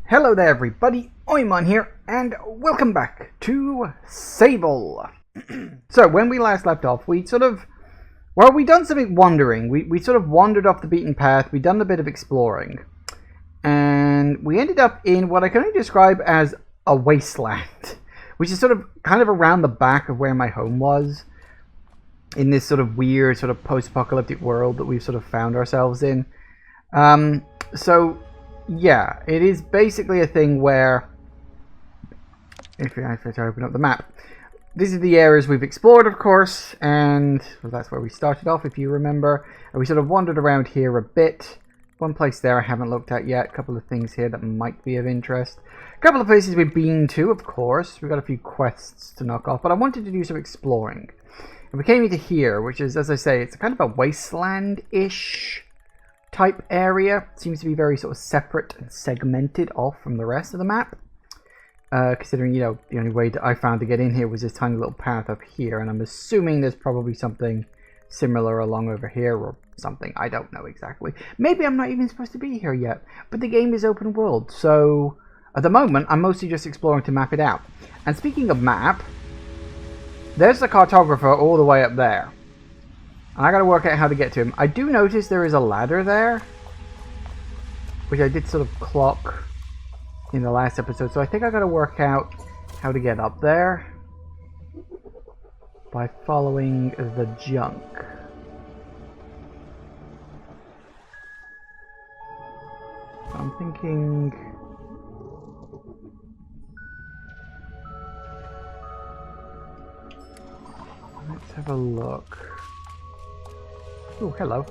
Hello there everybody, I'm on here, and welcome back to Sable. So, when we last left off, we done something wandering. We sort of wandered off the beaten path, we done a bit of exploring. And we ended up in what I can only describe as a wasteland. Which is kind of around the back of where my home was. In this sort of weird, sort of post-apocalyptic world that we've sort of found ourselves in. Yeah, it is basically a thing where, if I try to open up the map, these are the areas we've explored, of course, and well, that's where we started off, if you remember. And we sort of wandered around here a bit. One place there I haven't looked at yet, a couple of things here that might be of interest. A couple of places we've been to, of course. We've got a few quests to knock off, but I wanted to do some exploring. And we came into here, which is, as I say, it's kind of a wasteland-ish type area. It seems to be very sort of separate and segmented off from the rest of the map. Considering, you know, the only way that I found to get in here was this tiny little path up here, and I'm assuming there's probably something similar along over here or something. I don't know exactly. Maybe I'm not even supposed to be here yet, but the game is open world, so at the moment I'm mostly just exploring to map it out. And speaking of map, there's the cartographer all the way up there. And I gotta work out how to get to him. I do notice there is a ladder there, which I did sort of clock in the last episode, so I think I gotta work out how to get up there by following the junk. So I'm thinking let's have a look. Oh, hello.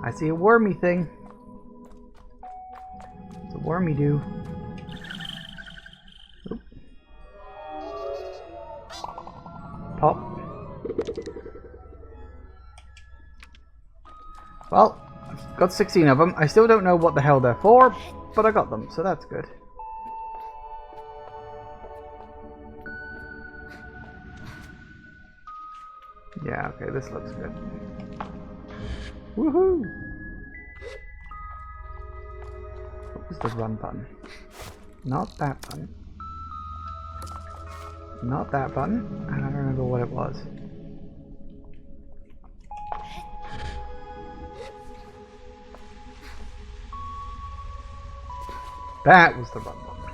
I see a wormy thing. It's a wormy do. Oop. Pop. Well, I've got 16 of them. I still don't know what the hell they're for, but I got them, so that's good. Yeah, okay, this looks good. Woohoo! What was the run button? Not that button. Not that button. I don't remember what it was. That was the run button.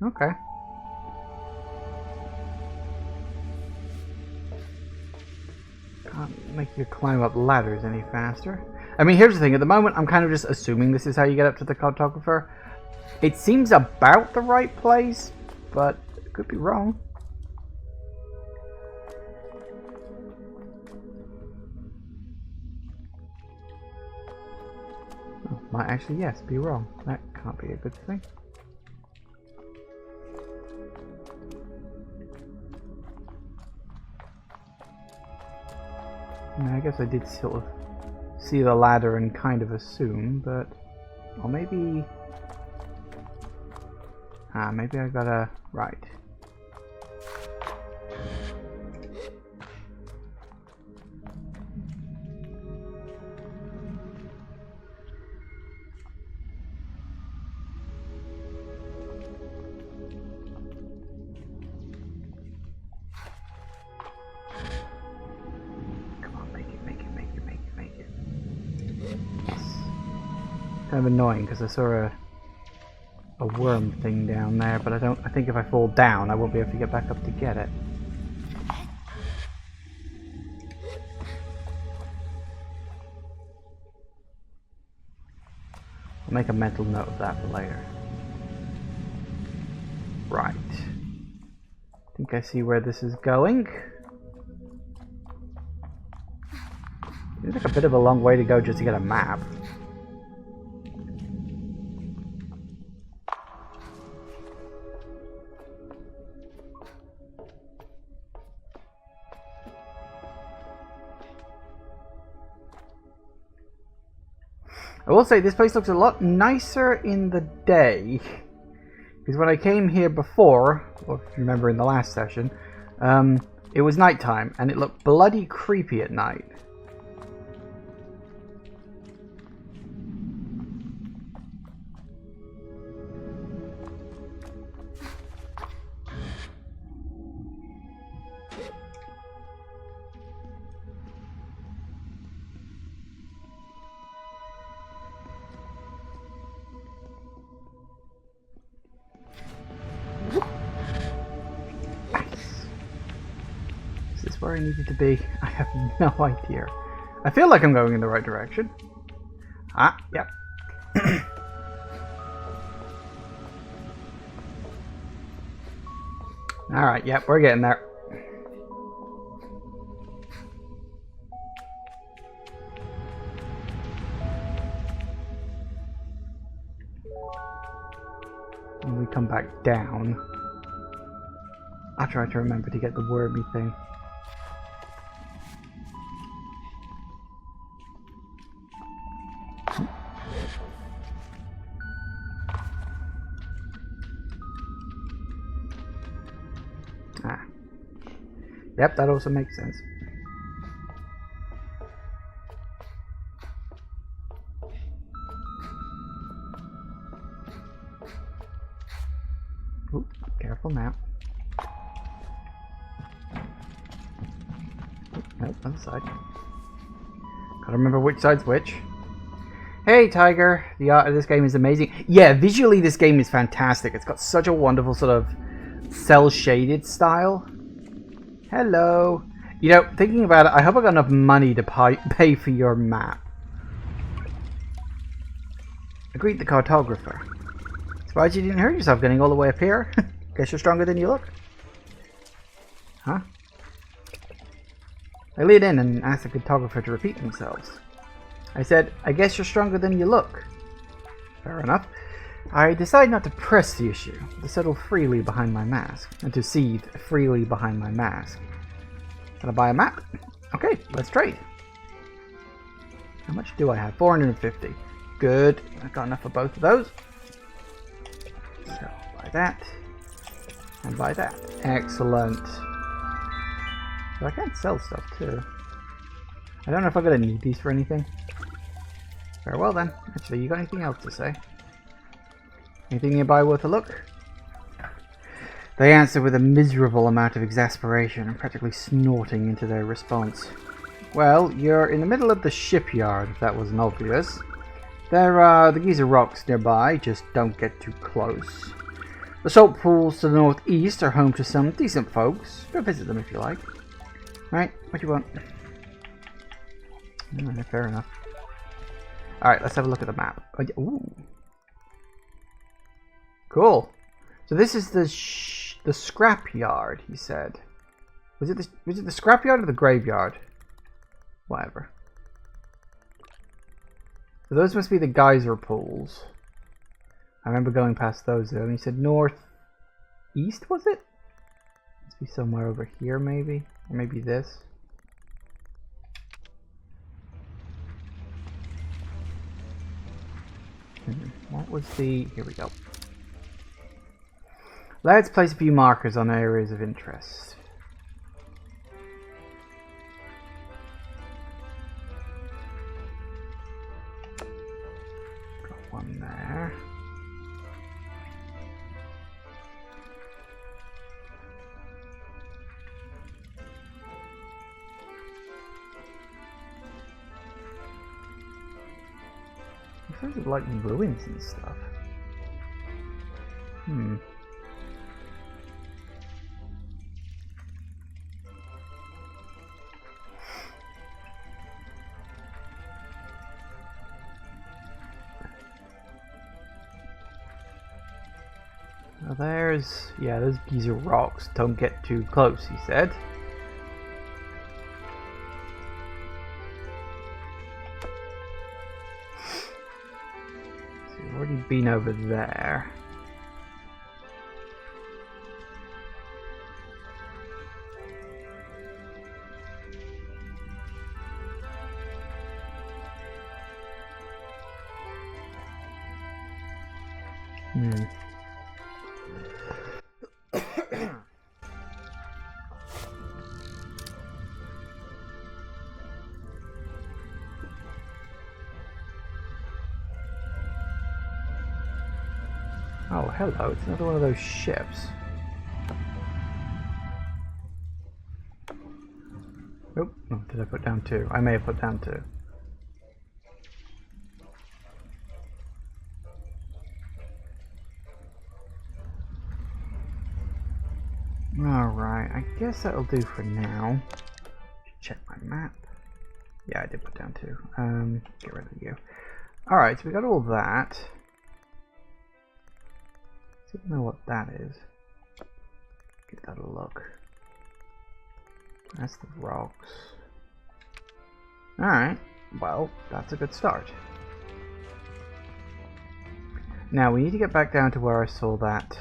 Okay. Can't make you climb up ladders any faster. I mean, here's the thing. At the moment, I'm kind of just assuming this is how you get up to the cartographer. It seems about the right place, but it could be wrong. Oh, might actually, yes, be wrong. That can't be a good thing. I guess I did sort of see the ladder and kind of assume, but... Or maybe... maybe I gotta... Right. Kind of annoying because I saw a worm thing down there, but I think if I fall down I won't be able to get back up to get it. I'll make a mental note of that for later. Right. I think I see where this is going. It's like a bit of a long way to go just to get a map. I will say this place looks a lot nicer in the day, because when I came here before, or if you remember in the last session, it was nighttime and it looked bloody creepy at night. where I needed to be? I have no idea. I feel like I'm going in the right direction. Ah, yep. Alright, yep, we're getting there. When we come back down, I'll try to remember to get the wormy thing. Ah. Yep, that also makes sense. Ooh, careful now. Nope, other side. Gotta remember which side's which. Hey Tiger, the art of this game is amazing. Yeah, visually this game is fantastic. It's got such a wonderful sort of cel-shaded style. Hello. You know, thinking about it, I hope I got enough money to pay for your map. Agreed, the cartographer. Surprised you didn't hurt yourself getting all the way up here. Guess you're stronger than you look. Huh? I leaned in and asked the cartographer to repeat themselves. I said, I guess you're stronger than you look. Fair enough. I decided not to press the issue, to settle freely behind my mask, and to seethe freely behind my mask. Can I buy a map? Okay, let's trade. How much do I have? 450. Good. I've got enough for both of those. So, buy that. And buy that. Excellent. So I can sell stuff too. I don't know if I'm going to need these for anything. Very well then. Actually, you got anything else to say? Anything nearby worth a look? They answered with a miserable amount of exasperation and practically snorting into their response. Well, you're in the middle of the shipyard, if that wasn't obvious. There are the geyser rocks nearby, just don't get too close. The salt pools to the northeast are home to some decent folks. Go visit them if you like. Right, what do you want? Fair enough. Alright, let's have a look at the map. Ooh. Cool. So this is the scrapyard, he said. Was it the scrapyard or the graveyard? Whatever. So those must be the geyser pools. I remember going past those though, and he said northeast, was it? Must be somewhere over here maybe. Or maybe this. What was the... Here we go. Let's place a few markers on areas of interest. Got one there. Those are like ruins and stuff. Now there's, yeah, those geyser rocks. Don't get too close, he said. Already been over there. Oh, hello, it's another one of those ships. Oh, did I put down two? I may have put down two. Alright, I guess that'll do for now. check my map. Yeah, I did put down 2. Get rid of you. Alright, so we got all that. I don't know what that is. Give that a look. That's the rocks. Alright, well, that's a good start. Now we need to get back down to where I saw that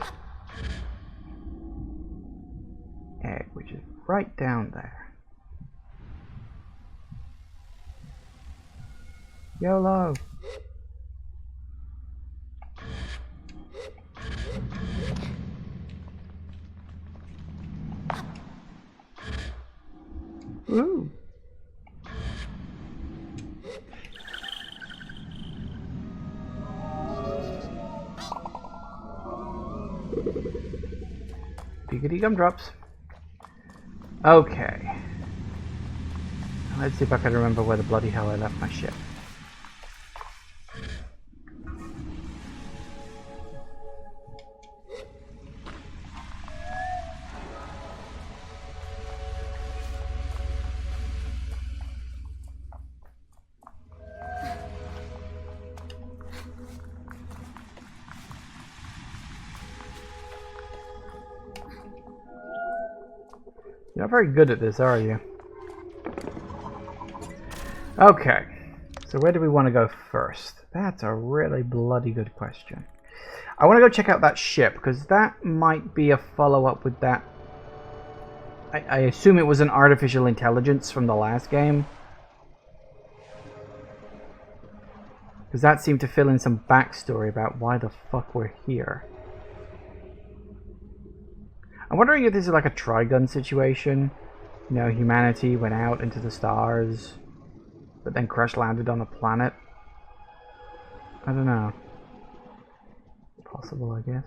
egg, which is right down there. YOLO! Ooh! Giggity gumdrops. Okay. Let's see if I can remember where the bloody hell I left my ship. You're not very good at this, are you? Okay, so where do we want to go first? That's a really bloody good question. I want to go check out that ship, because that might be a follow-up with that. I assume it was an artificial intelligence from the last game. Because that seemed to fill in some backstory about why the fuck we're here. I'm wondering if this is like a Trigun situation. You know, humanity went out into the stars, but then crash landed on a planet. I don't know. Possible, I guess.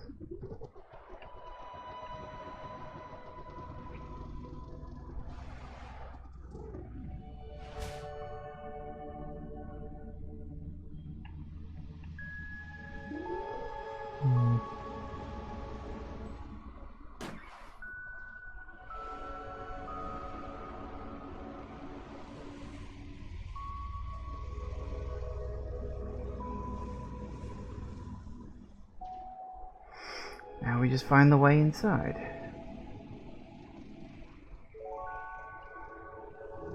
Now we just find the way inside.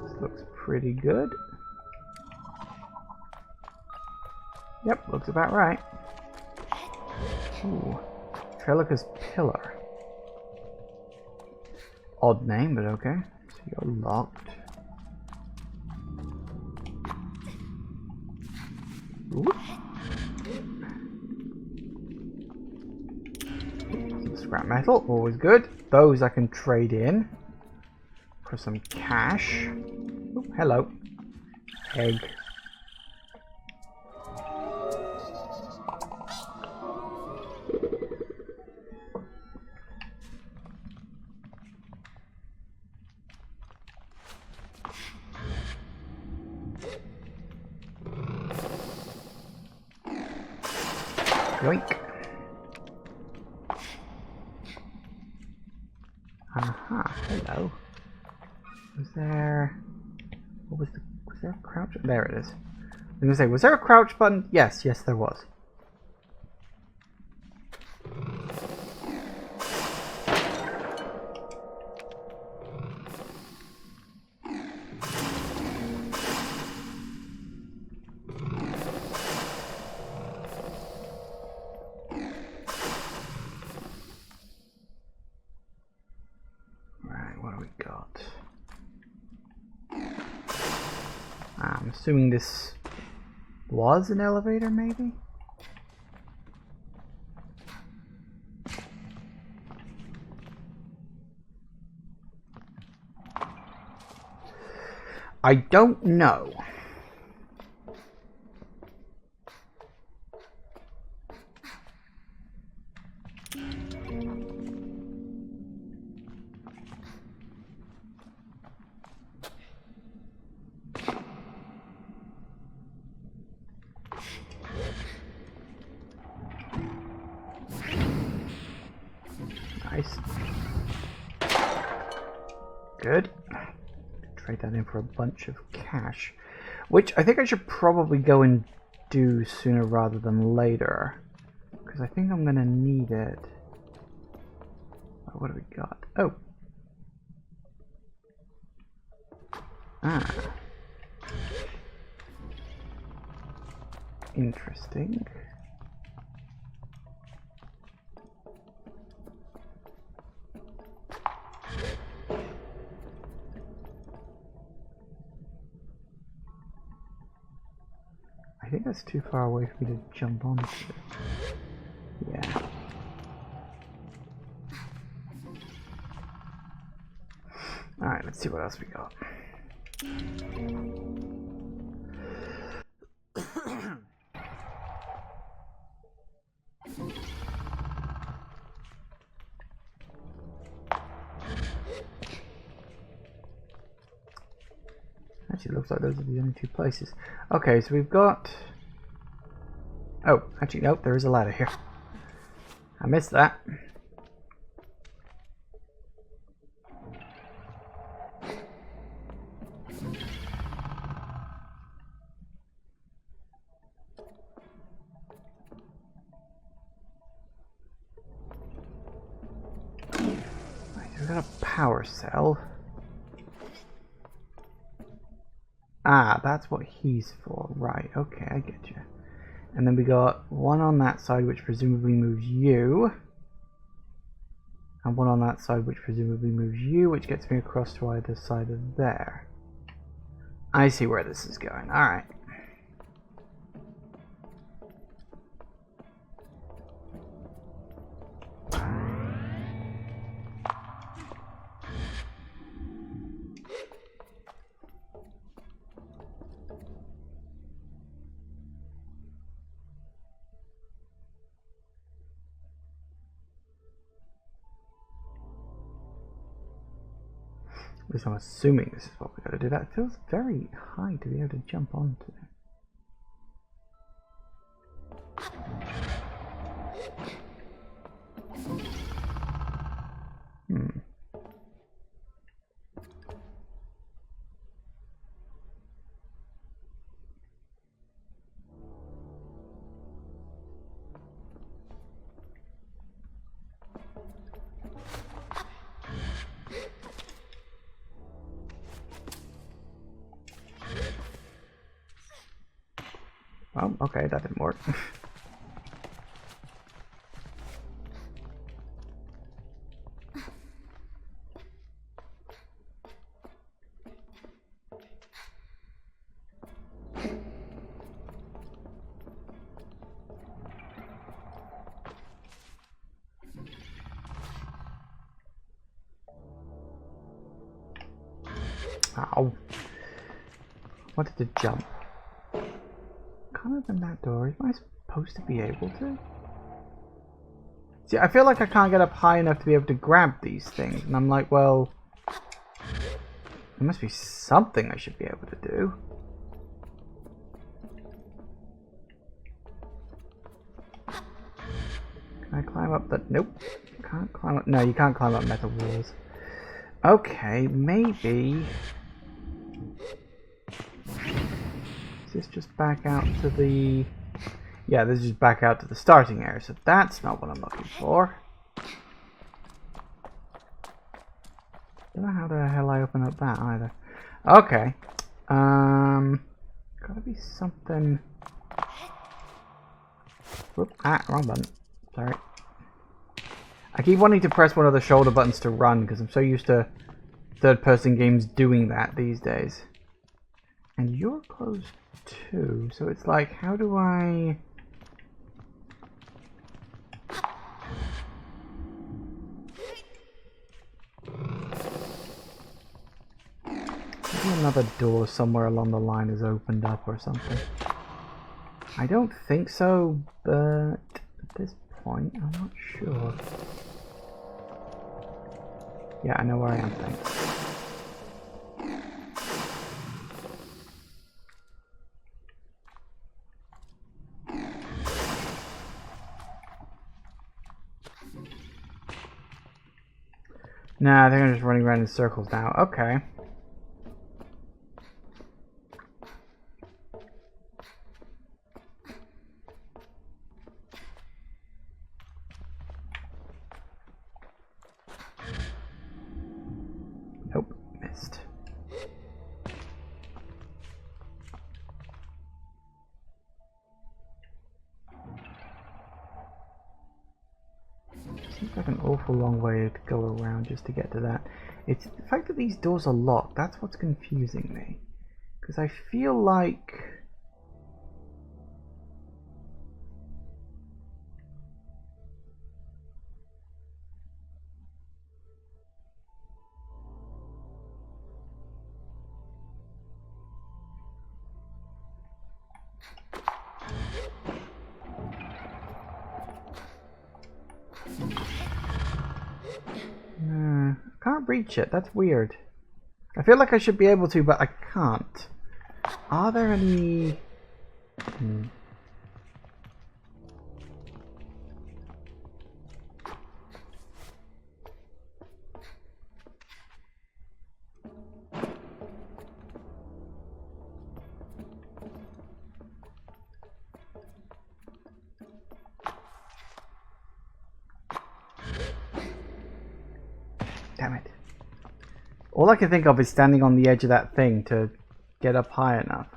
This looks pretty good. Yep, looks about right. Ooh, Trelica's Pillar. Odd name, but okay. So you're locked. Ooh. Scrap metal, always good. Those I can trade in for some cash. Oh, hello. Egg. Yoink. Aha, hello. Was there a crouch? There it is. I was gonna say, was there a crouch button? Yes, there was. I'm assuming this was an elevator, maybe? I don't know. Nice. Good. trade that in for a bunch of cash. Which I think I should probably go and do sooner rather than later. Because I think I'm going to need it. Oh, what do we got? Oh. Ah. Interesting. I think that's too far away for me to jump onto. Yeah. Alright, let's see what else we got. Actually, it looks like those are the only two places. Okay, so we've got... Oh, actually, nope, there is a ladder here. I missed that. We've got a power cell. Ah, that's what he's for. Right, okay, I get you. And then we got one on that side, which presumably moves you. And one on that side, which presumably moves you, which gets me across to either side of there. I see where this is going. Alright. At least I'm assuming this is what we got to do. That feels very high to be able to jump onto. Oh, okay, that didn't work. Ow. Wanted to jump. Can't open that door. Am I supposed to be able to? See, I feel like I can't get up high enough to be able to grab these things. And I'm like, well... there must be something I should be able to do. Can I climb up the... Nope. Can't climb up... No, you can't climb up metal walls. Okay, maybe... Is this just back out to the... Yeah, this is just back out to the starting area, so that's not what I'm looking for. Don't know how the hell I open up that either. Okay. Gotta be something... Whoop, wrong button. Sorry. I keep wanting to press one of the shoulder buttons to run, because I'm so used to third-person games doing that these days. And you're closed too, so it's like, how do I... Maybe another door somewhere along the line is opened up or something. I don't think so, but at this point, I'm not sure. Yeah, I know where I am, thanks. Nah, I think I'm just running around in circles now. Okay. Seems like an awful long way to go around just to get to that. It's the fact that these doors are locked, that's what's confusing me. Because I feel like... I can't reach it, that's weird. I feel like I should be able to, but I can't. Are there any... Damn it. All I can think of is standing on the edge of that thing to get up high enough.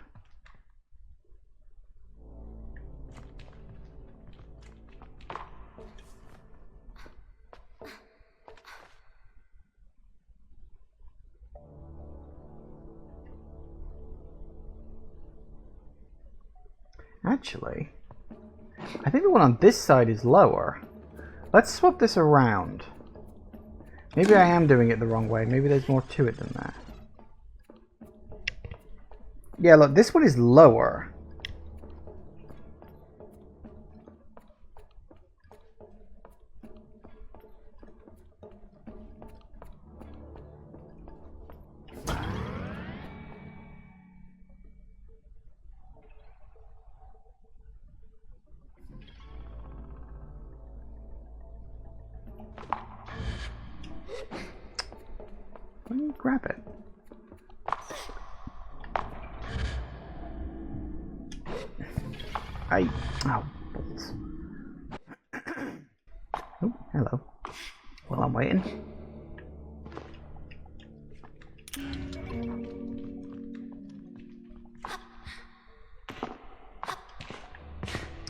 Actually, I think the one on this side is lower. Let's swap this around. Maybe I am doing it the wrong way. Maybe there's more to it than that. Yeah, look, this one is lower. Why don't you grab it? Oh, balls. Oh, hello. Well, I'm waiting.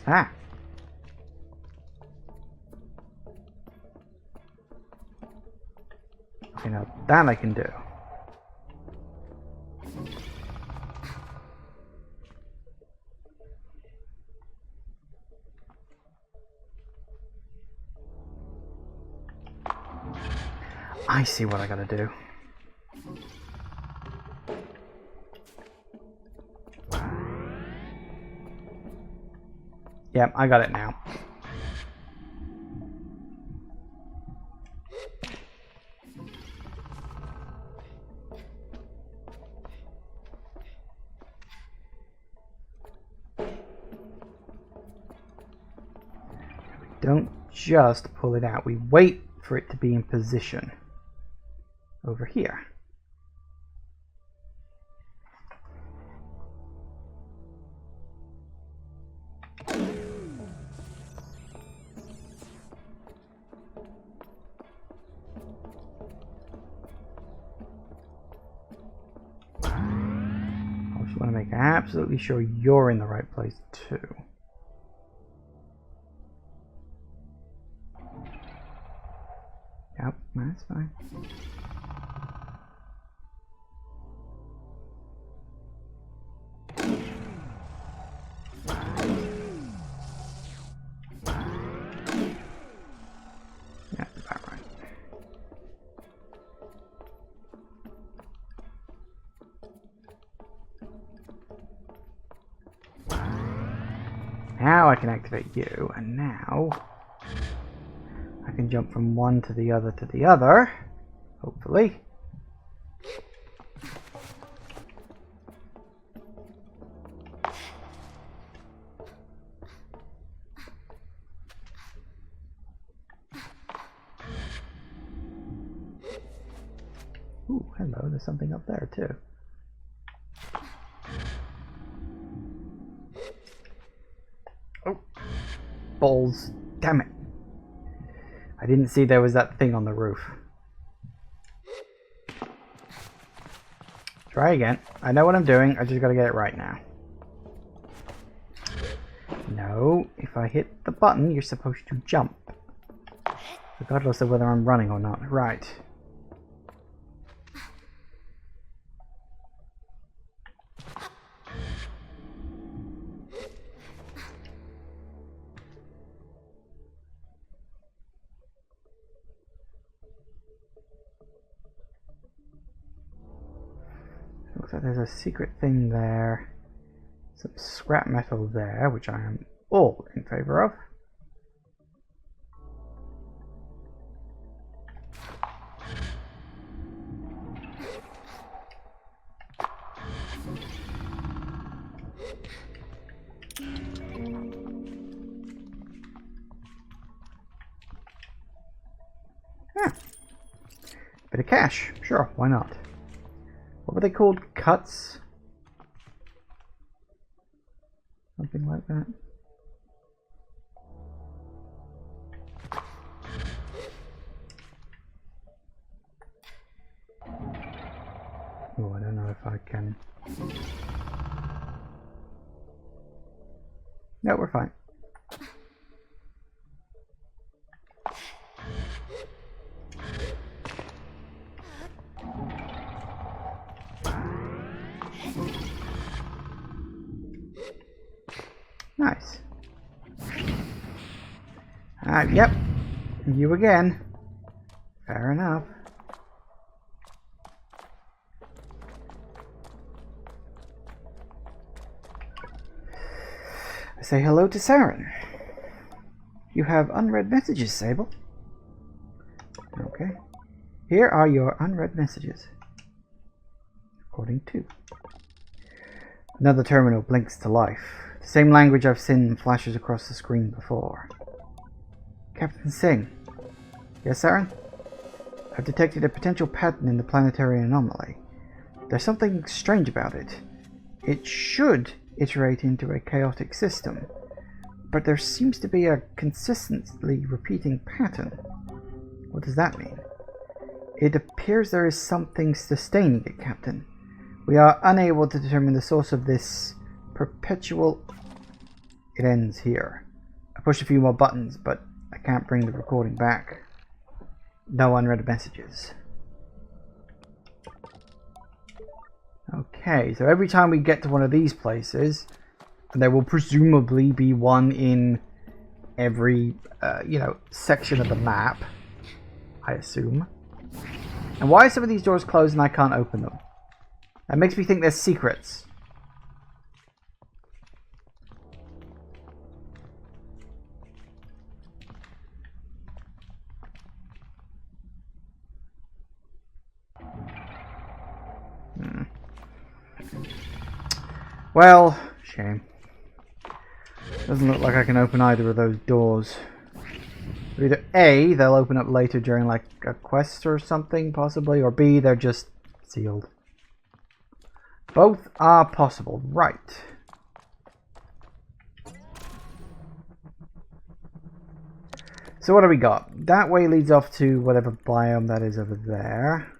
Ah. Okay, now that I can do. I see what I gotta do. Yep, I got it now. Don't just pull it out. We wait for it to be in position. Over here. I just want to make absolutely sure you're in the right place too. Yep, that's fine. Yeah, about right. Now I can activate you, and now I can jump from one to the other, hopefully. Ooh, hello, there's something up there too. Oh, balls, damn it. I didn't see there was that thing on the roof. Try again. I know what I'm doing, I just gotta get it right now. No, if I hit the button, you're supposed to jump. regardless of whether I'm running or not. Right. Looks like there's a secret thing there. Some scrap metal there, which I am all in favor of. Yeah. Bit of cash. Sure, why not? What were they called? Cuts? Something like that. Oh, I don't know if I can. No, we're fine. Nice. Yep. You again. Fair enough. I say hello to Saren. You have unread messages, Sable. Okay. Here are your unread messages. According to. Another terminal blinks to life. The same language I've seen flashes across the screen before. Captain Singh. Yes, Saren? I've detected a potential pattern in the planetary anomaly. There's something strange about it. It should iterate into a chaotic system, but there seems to be a consistently repeating pattern. What does that mean? It appears there is something sustaining it, Captain. We are unable to determine the source of this perpetual... It ends here. I pushed a few more buttons, but I can't bring the recording back. No unread messages. Okay, so every time we get to one of these places, and there will presumably be one in every, section of the map, I assume. And why are some of these doors closed and I can't open them? That makes me think there's secrets. Well, shame. Doesn't look like I can open either of those doors. Either A, they'll open up later during like a quest or something, possibly, or B, they're just sealed. Both are possible. Right. So what do we got? That way leads off to whatever biome that is over there.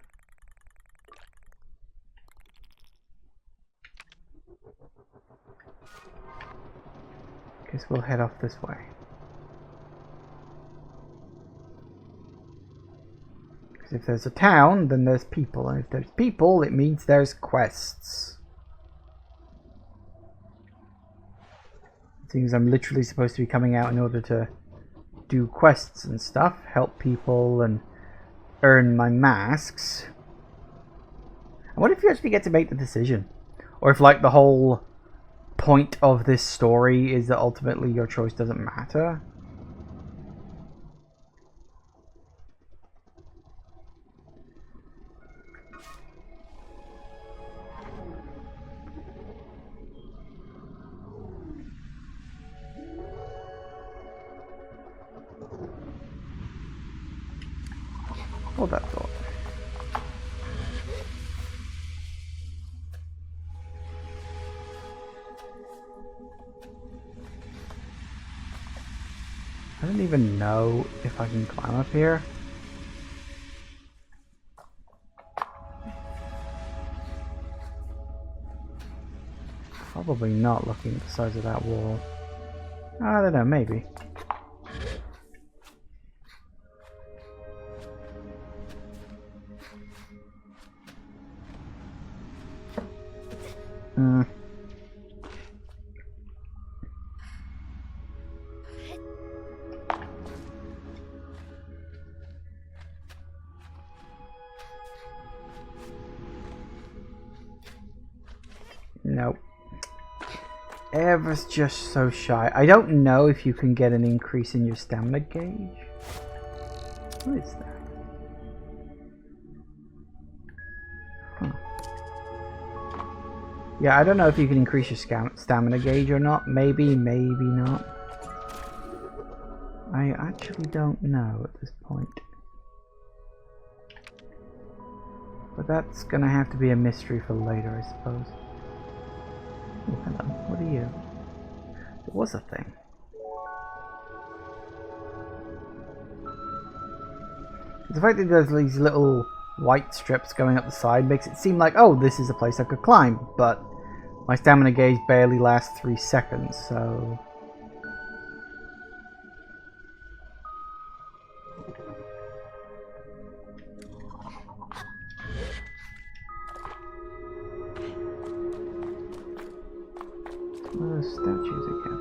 Guess we'll head off this way. Because if there's a town, then there's people. And if there's people, it means there's quests. It seems I'm literally supposed to be coming out in order to do quests and stuff. Help people and earn my masks. I wonder if you actually get to make the decision. Or if like the whole point of this story is that ultimately your choice doesn't matter. Hold that thought. I don't even know if I can climb up here. Probably not, looking at the size of that wall. I don't know, maybe. Nope. Ever's just so shy. I don't know if you can get an increase in your stamina gauge. What is that? Huh. Yeah, I don't know if you can increase your stamina gauge or not. Maybe, maybe not. I actually don't know at this point. But that's gonna have to be a mystery for later, I suppose. Oh, hello. What are you? It was a thing. The fact that there's these little white strips going up the side makes it seem like, oh, this is a place I could climb, but my stamina gauge barely lasts 3 seconds, so... What are those statues again?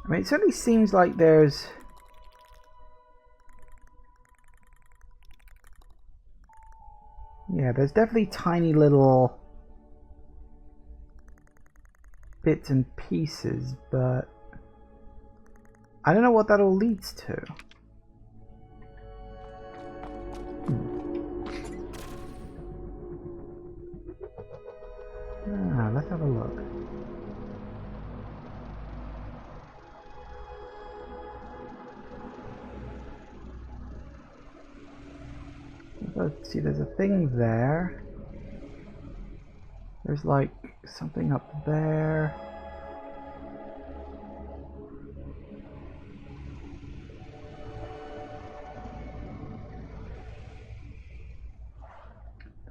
I mean, it certainly seems like there's... Yeah, there's definitely tiny little bits and pieces, but I don't know what that all leads to. Let's have a look. Let's see, there's a thing there. There's like something up there.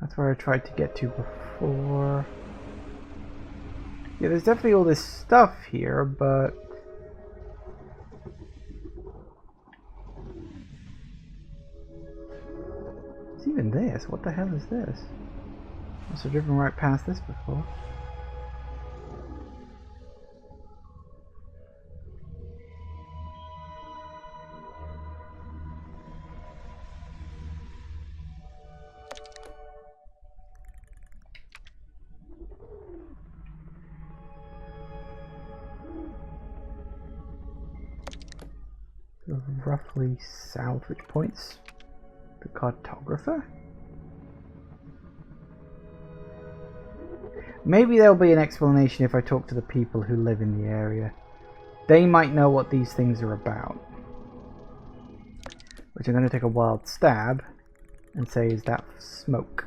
That's where I tried to get to before. Yeah, there's definitely all this stuff here, but... It's even this. What the hell is this? Must have driven right past this before. Roughly south, which points the cartographer? Maybe there'll be an explanation if I talk to the people who live in the area. They might know what these things are about. Which I'm going to take a wild stab and say, is that smoke?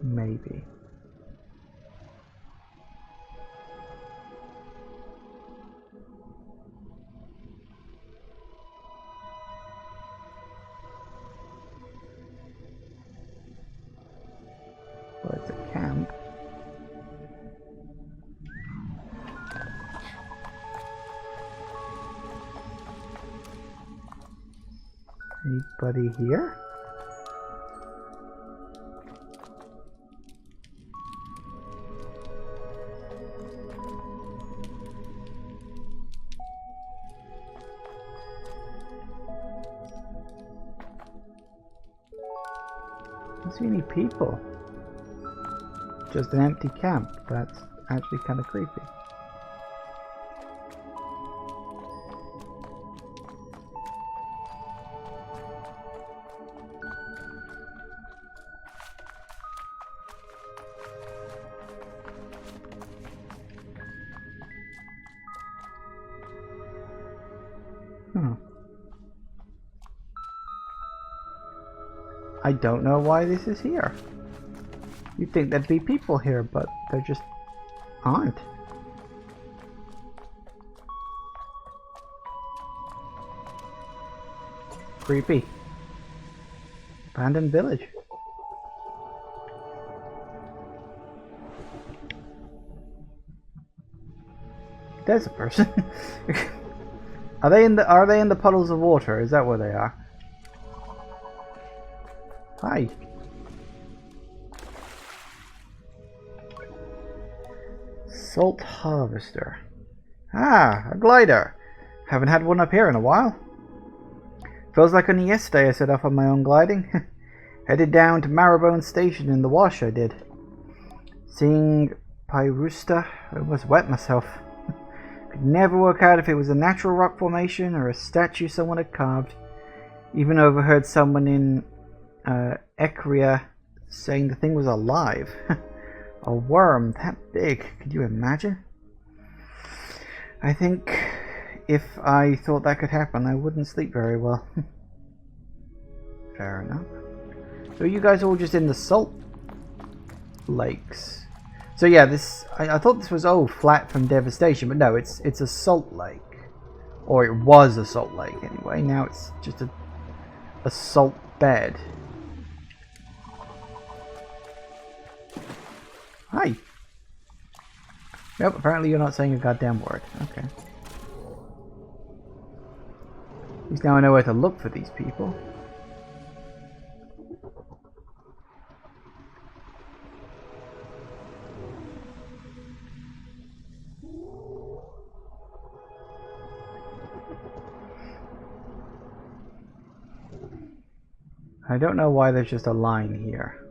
Maybe. Well, it's a camp. Anybody here? I don't see any people. Just an empty camp. That's actually kind of creepy. I don't know why this is here. You'd think there'd be people here, but there just aren't. Creepy. Abandoned village. There's a person. Are they in the puddles of water? Is that where they are? Hi. Salt harvester. Ah, a glider. Haven't had one up here in a while. Feels like only yesterday I set off on my own gliding. Headed down to Marrowbone Station in the wash I did. Seeing Pyrusta, I almost wet myself. Could never work out if it was a natural rock formation or a statue someone had carved. Even overheard someone in Ekria saying the thing was alive. A worm that big, could you imagine? I think if I thought that could happen, I wouldn't sleep very well. Fair enough. So you guys are all just in the salt lakes. So yeah, this I thought this was flat from devastation, but no, it's a salt lake, or it was a salt lake anyway. Now it's just a salt bed. Hi. Yep, apparently you're not saying a goddamn word. Okay. At least now I know where to look for these people. I don't know why there's just a line here.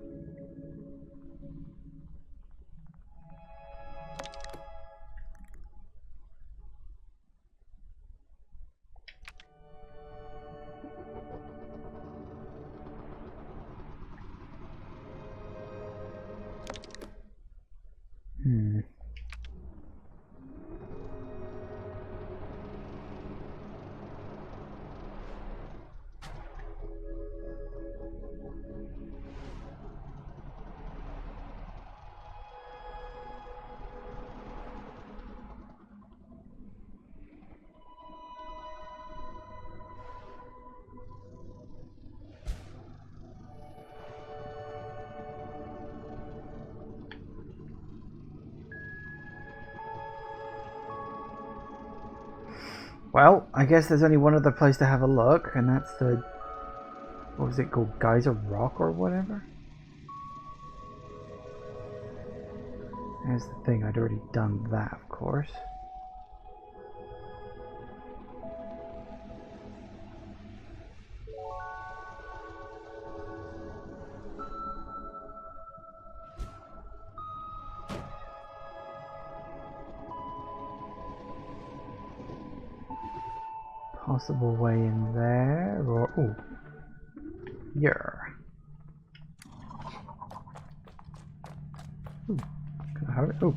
Well, I guess there's only one other place to have a look, and that's the... what was it called? Geyser Rock or whatever? There's the thing, I'd already done that, of course. Possible way in there, or ooh, yeah. Ooh, can I have it? Ooh.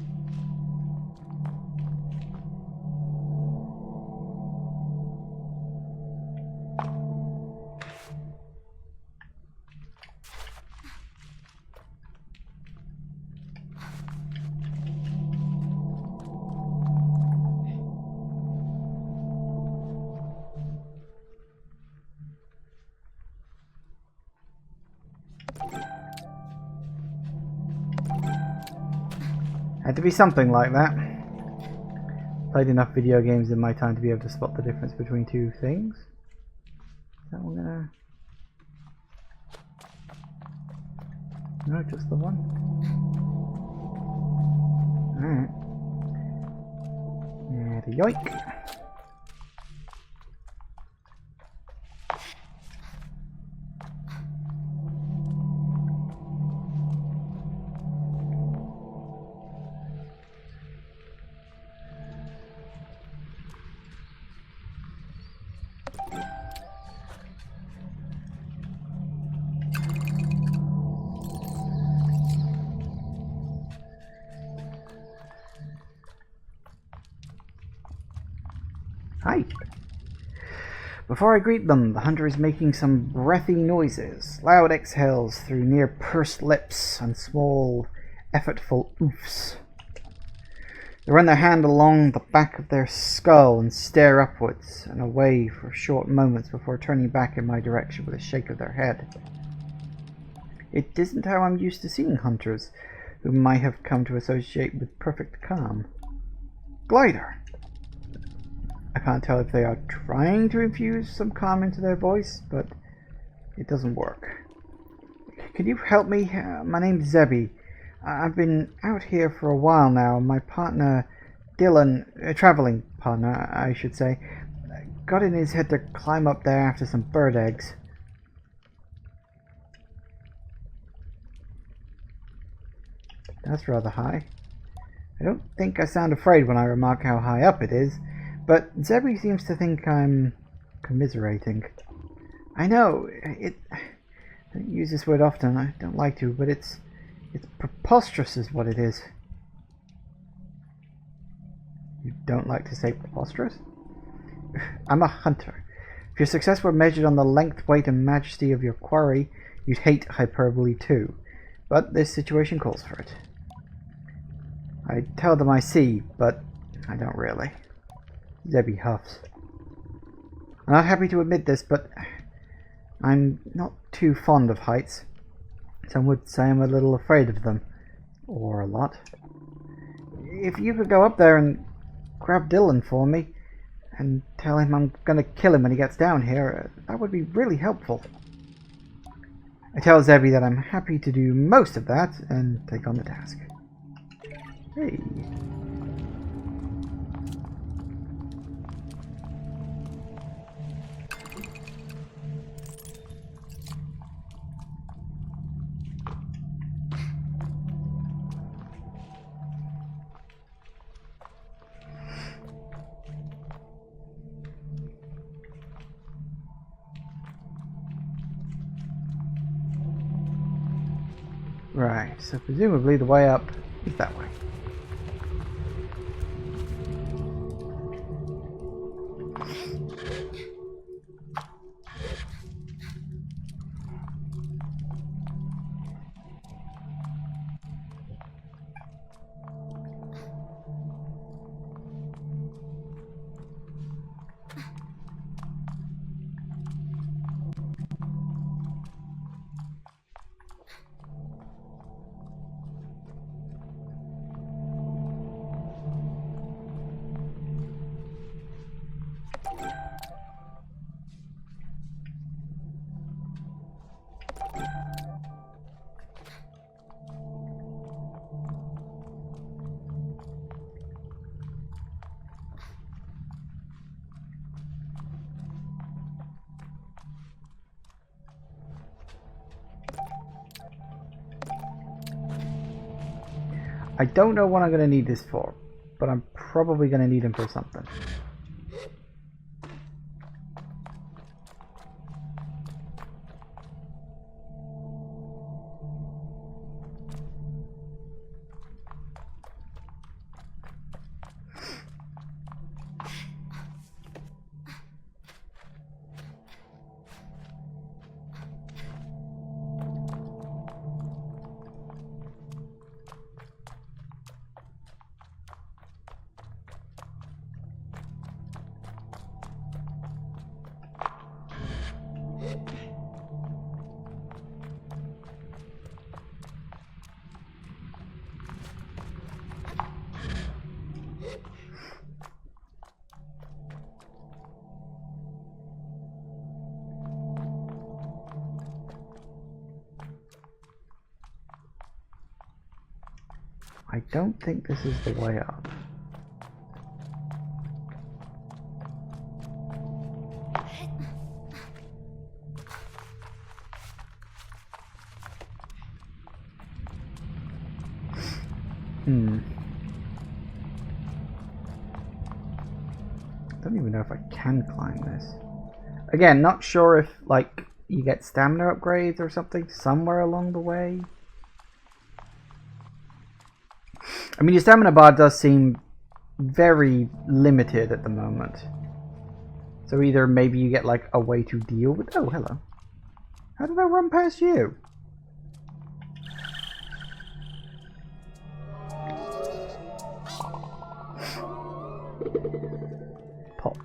Had to be something like that. Played enough video games in my time to be able to spot the difference between two things. Is that one gonna... no, just the one. Alright. And a yoink. Hi. Before I greet them, the hunter is making some breathy noises, loud exhales through near pursed lips and small, effortful oofs. They run their hand along the back of their skull and stare upwards and away for short moments before turning back in my direction with a shake of their head. It isn't how I'm used to seeing hunters, whom I have come to associate with perfect calm. Glider! I can't tell if they are trying to infuse some calm into their voice, but it doesn't work. Can you help me? My name's Zebby. I've been out here for a while now. My partner, Dylan, a traveling partner, I should say, got in his head to climb up there after some bird eggs. That's rather high. I don't think I sound afraid when I remark how high up it is, but Zebby seems to think I'm commiserating. I know, I don't use this word often, I don't like to, but it's preposterous is what it is. You don't like to say preposterous? I'm a hunter. If your success were measured on the length, weight, and majesty of your quarry, you'd hate hyperbole too. But this situation calls for it. I tell them I see, but I don't really. Zebby huffs. I'm not happy to admit this, but I'm not too fond of heights. Some would say I'm a little afraid of them. Or a lot. If you could go up there and grab Dylan for me, and tell him I'm gonna kill him when he gets down here, that would be really helpful. I tell Zebby that I'm happy to do most of that, and take on the task. Hey. Right, so presumably the way up is that way. I don't know what I'm going to need this for, but I'm probably going to need him for something. I don't think this is the way up. I don't even know if I can climb this. Again, not sure if, like, you get stamina upgrades or something somewhere along the way. I mean, your stamina bar does seem very limited at the moment. So either maybe you get, like, a way to deal with... Oh, hello. How did I run past you? Pop.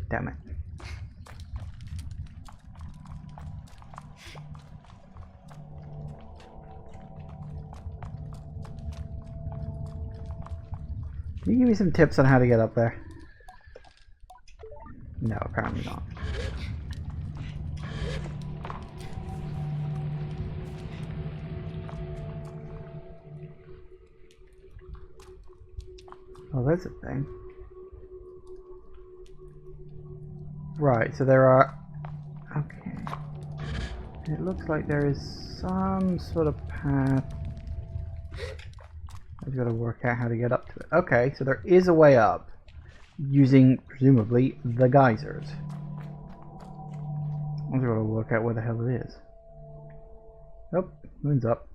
Damn it. Can you give me some tips on how to get up there? No, apparently not. Oh, that's a thing. Right, so there are... Okay. It looks like there is some sort of path. I've got to work out how to get up to it. Okay, so there is a way up using, presumably, the geysers. I've got to work out where the hell it is. Oh, moon's up.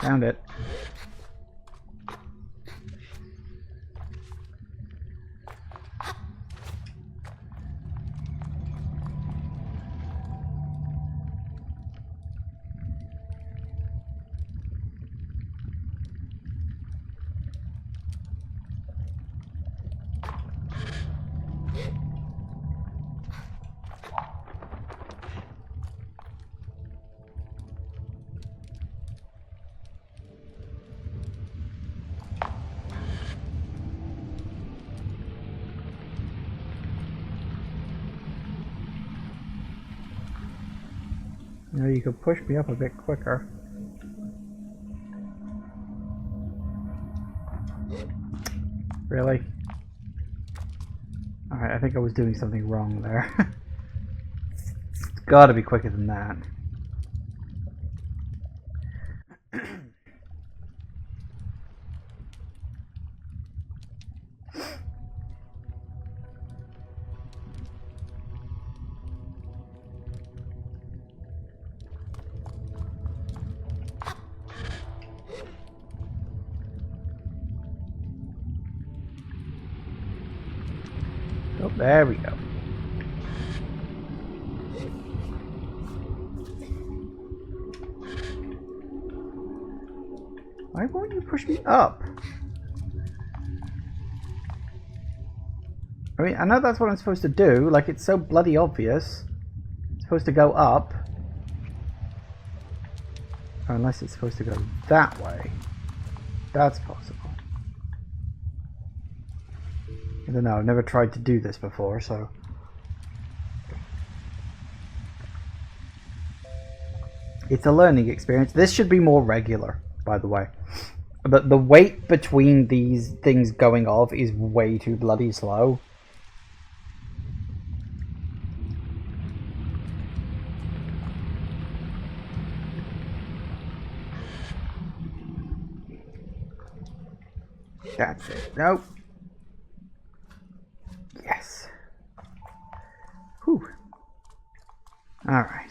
Found it. You know, you could push me up a bit quicker. Really? Alright, I think I was doing something wrong there. It's gotta be quicker than that. Oh, there we go. Why won't you push me up? I mean, I know that's what I'm supposed to do. Like, it's so bloody obvious. It's supposed to go up. Or unless it's supposed to go that way. That's possible. I don't know, I've never tried to do this before, so... It's a learning experience. This should be more regular, by the way. But the wait between these things going off is way too bloody slow. That's it. Nope. Yes. Whew. Alright.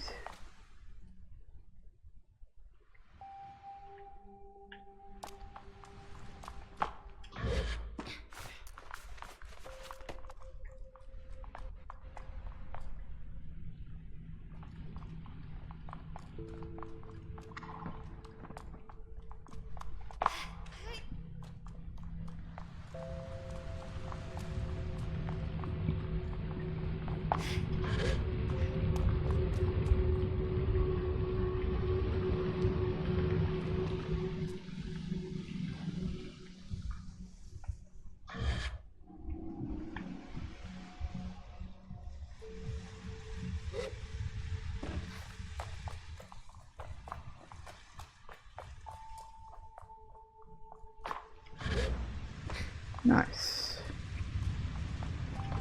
Nice.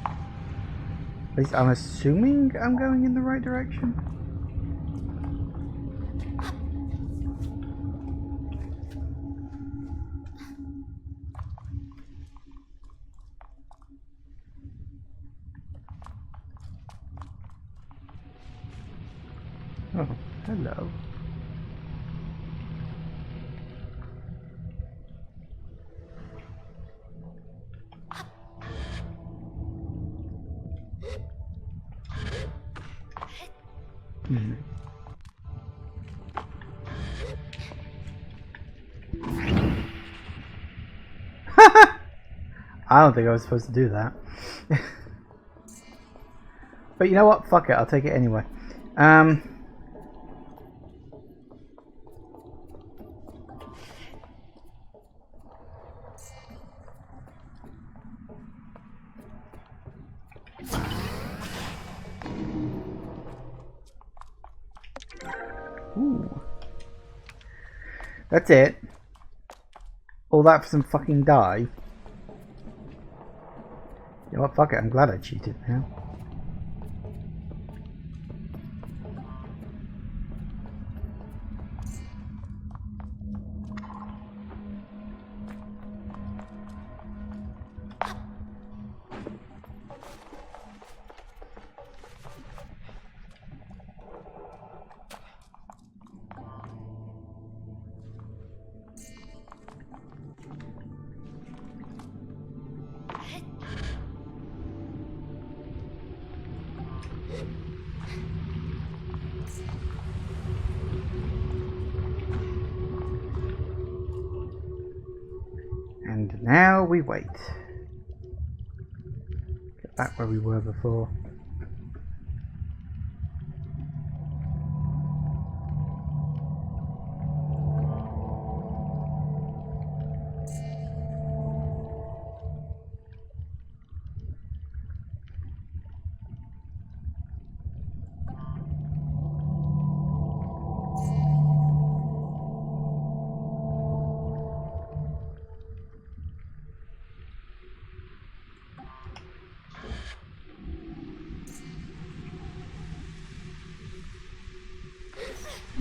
At least I'm assuming I'm going in the right direction. Oh, hello. I don't think I was supposed to do that. But you know what? Fuck it. I'll take it anyway. Ooh. That's it. All that for some fucking dive. You know what? Fuck it. I'm glad I cheated now. And now we wait. Get back where we were before.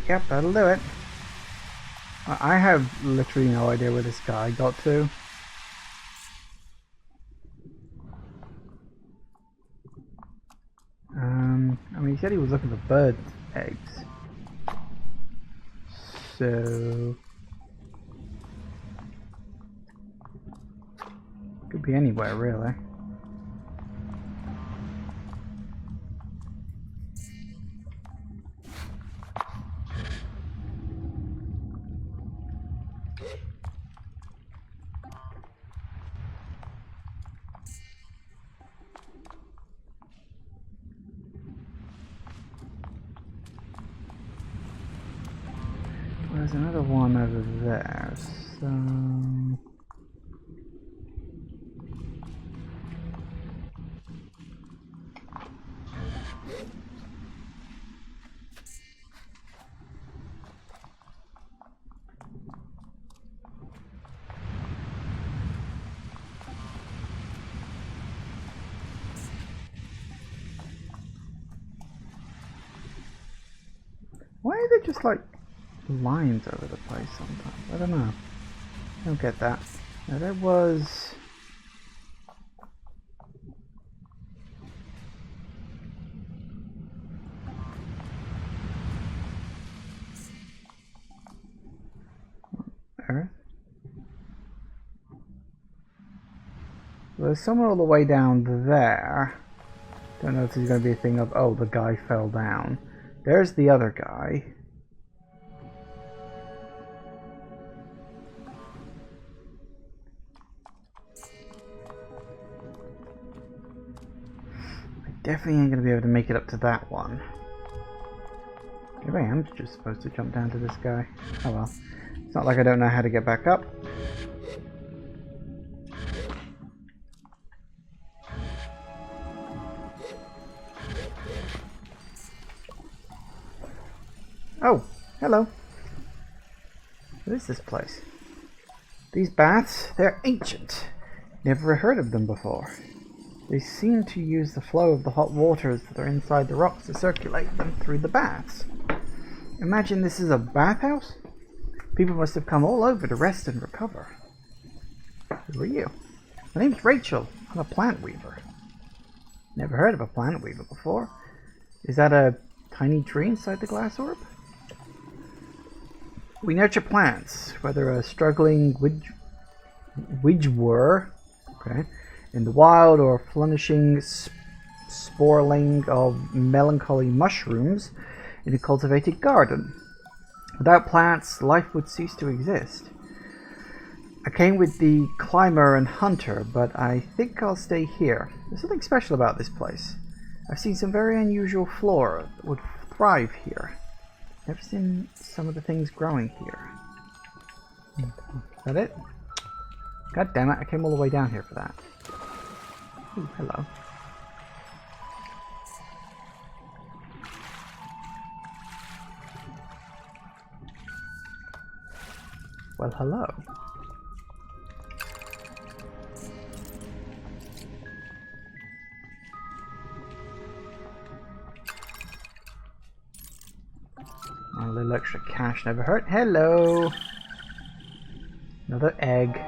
Yep, that'll do it. I have literally no idea where this guy got to. I mean, he said he was looking for bird eggs. So... could be anywhere, really. There's another one over there, so... why are there just like lines over the place sometimes? I don't know. I don't get that. Now there was... Earth? There's somewhere all the way down there. Don't know if there's going to be a thing of, oh, the guy fell down. There's the other guy. I definitely ain't going to be able to make it up to that one. Maybe I am just supposed to jump down to this guy. Oh well. It's not like I don't know how to get back up. Oh, hello. What is this place? These baths, they're ancient. Never heard of them before. They seem to use the flow of the hot waters that are inside the rocks to circulate them through the baths. Imagine this is a bathhouse? People must have come all over to rest and recover. Who are you? My name's Rachel. I'm a plant weaver. Never heard of a plant weaver before. Is that a tiny tree inside the glass orb? We nurture plants, whether a struggling widgewer, okay, in the wild or flourishing sporling of melancholy mushrooms in a cultivated garden. Without plants, life would cease to exist. I came with the climber and hunter, but I think I'll stay here. There's something special about this place. I've seen some very unusual flora that would thrive here. Never seen some of the things growing here. Is that it? God damn it, I came all the way down here for that. Ooh, hello. Well, hello. A little extra cash never hurt. Hello! Another egg.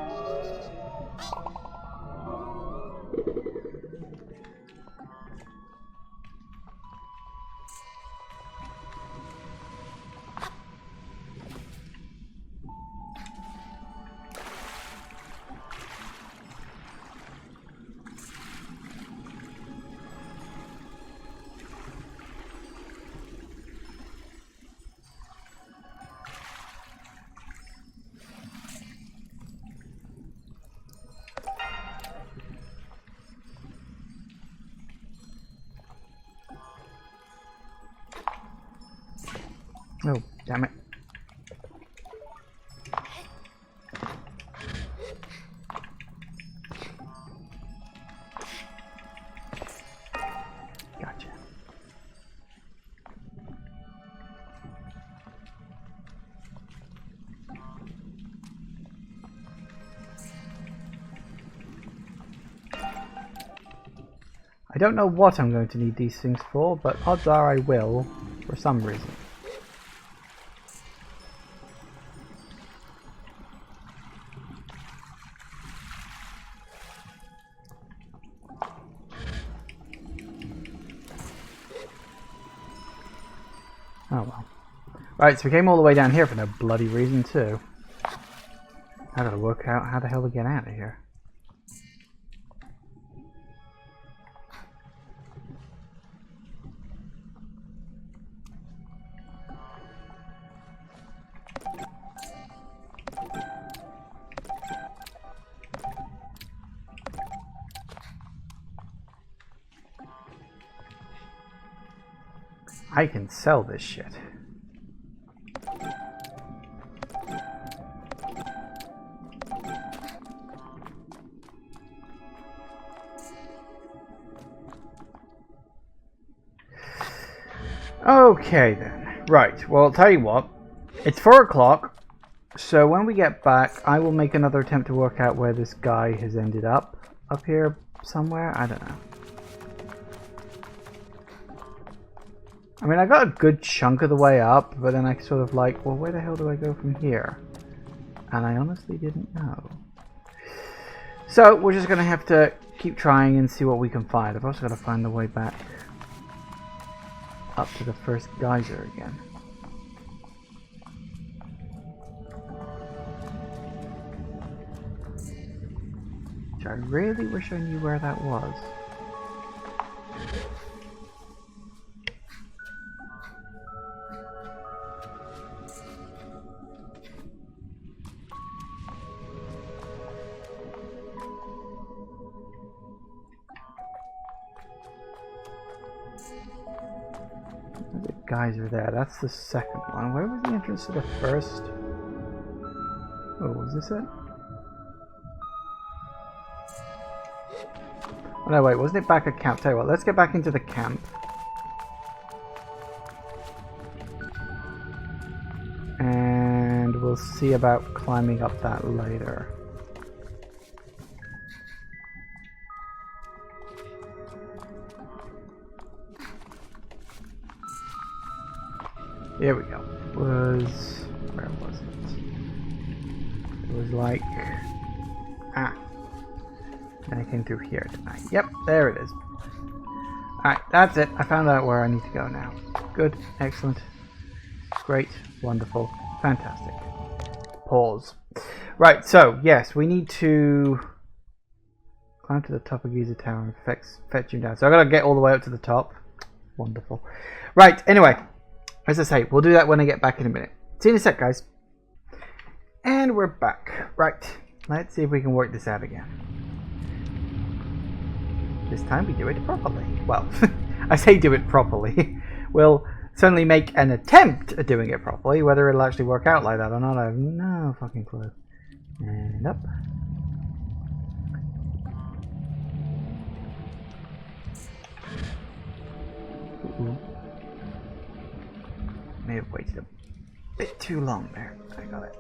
Oh, damn it. Gotcha. I don't know what I'm going to need these things for, but odds are I will, for some reason. Oh well. Right, so we came all the way down here for no bloody reason too. I gotta work out how the hell to get out of here. I can sell this shit. Okay then. Right, well, I'll tell you what. It's 4 o'clock, so when we get back, I will make another attempt to work out where this guy has ended up. Up here somewhere? I don't know. I mean, I got a good chunk of the way up, but then I sort of like, well, where the hell do I go from here? And I honestly didn't know. So, we're just going to have to keep trying and see what we can find. I've also got to find the way back up to the first geyser again. Which I really wish I knew where that was. The geyser there, that's the second one. Where was the entrance to the first? Oh, was this it? Oh no, wait, wasn't it back at camp? Tell you what, let's get back into the camp. And we'll see about climbing up that later. Here we go. It was... where was it? It was like... ah. Then I came through here tonight. Yep, there it is. Alright, that's it. I found out where I need to go now. Good, excellent, great, wonderful, fantastic. Pause. Right, so, yes, we need to climb to the top of Giza Tower and fetch him down. So I've got to get all the way up to the top. Wonderful. Right, anyway, as I say, we'll do that when I get back in a minute. See you in a sec, guys. And we're back. Right, let's see if we can work this out again. This time we do it properly. Well, I say do it properly. We'll certainly make an attempt at doing it properly. Whether it'll actually work out like that or not, I have no fucking clue. And up. Ooh. May have waited a bit too long there. I got it.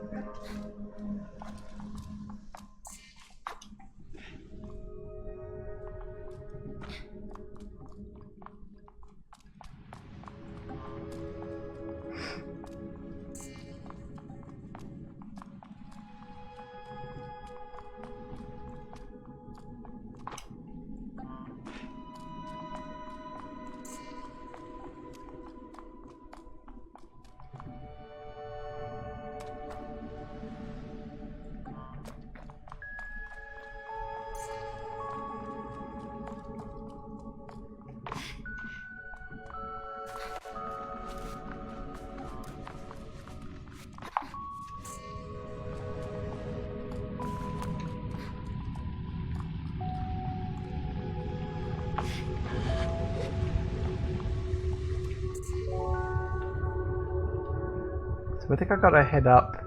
So I think I've got to head up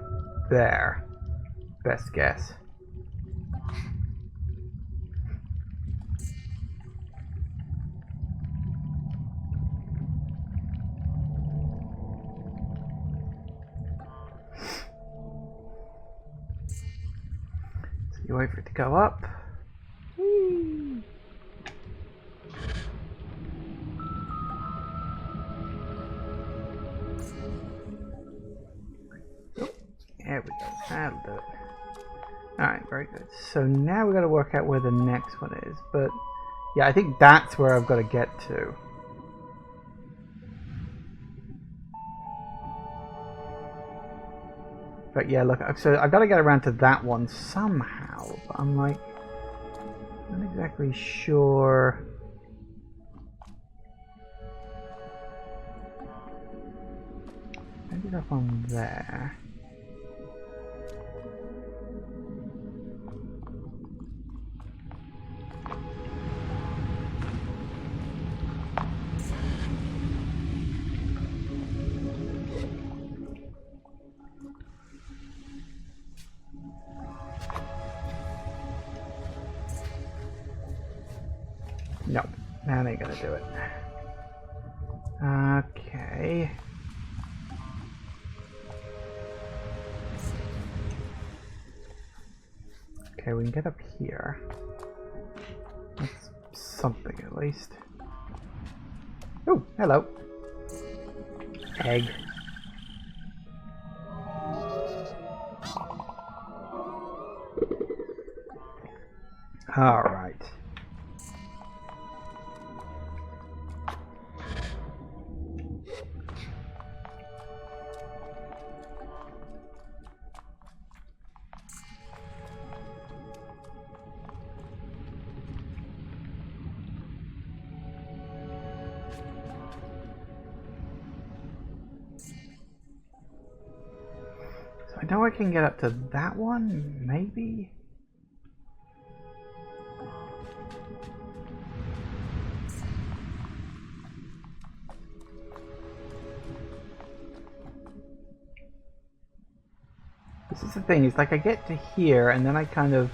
there. Best guess. So you wait for it to go up. Whee! There we go, that'll do it. Alright, very good. So now we've got to work out where the next one is, but yeah, I think that's where I've got to get to. But yeah, look, so I've got to get around to that one somehow, but I'm like, not exactly sure. Maybe up on there. No, that ain't gonna do it. Okay. Okay, we can get up here. That's something at least. Oh, hello. Egg. All right. I know I can get up to that one, maybe? This is the thing, it's like I get to here and then I kind of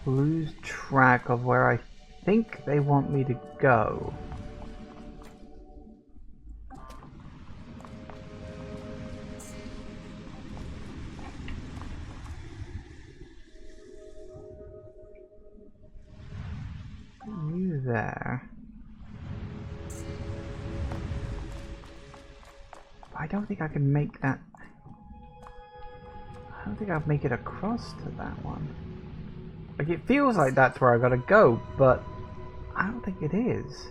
lose track of where I think they want me to go. You there. I don't think I can make that. I don't think I'll make it across to that one. Like, it feels like that's where I gotta go, but I don't think it is.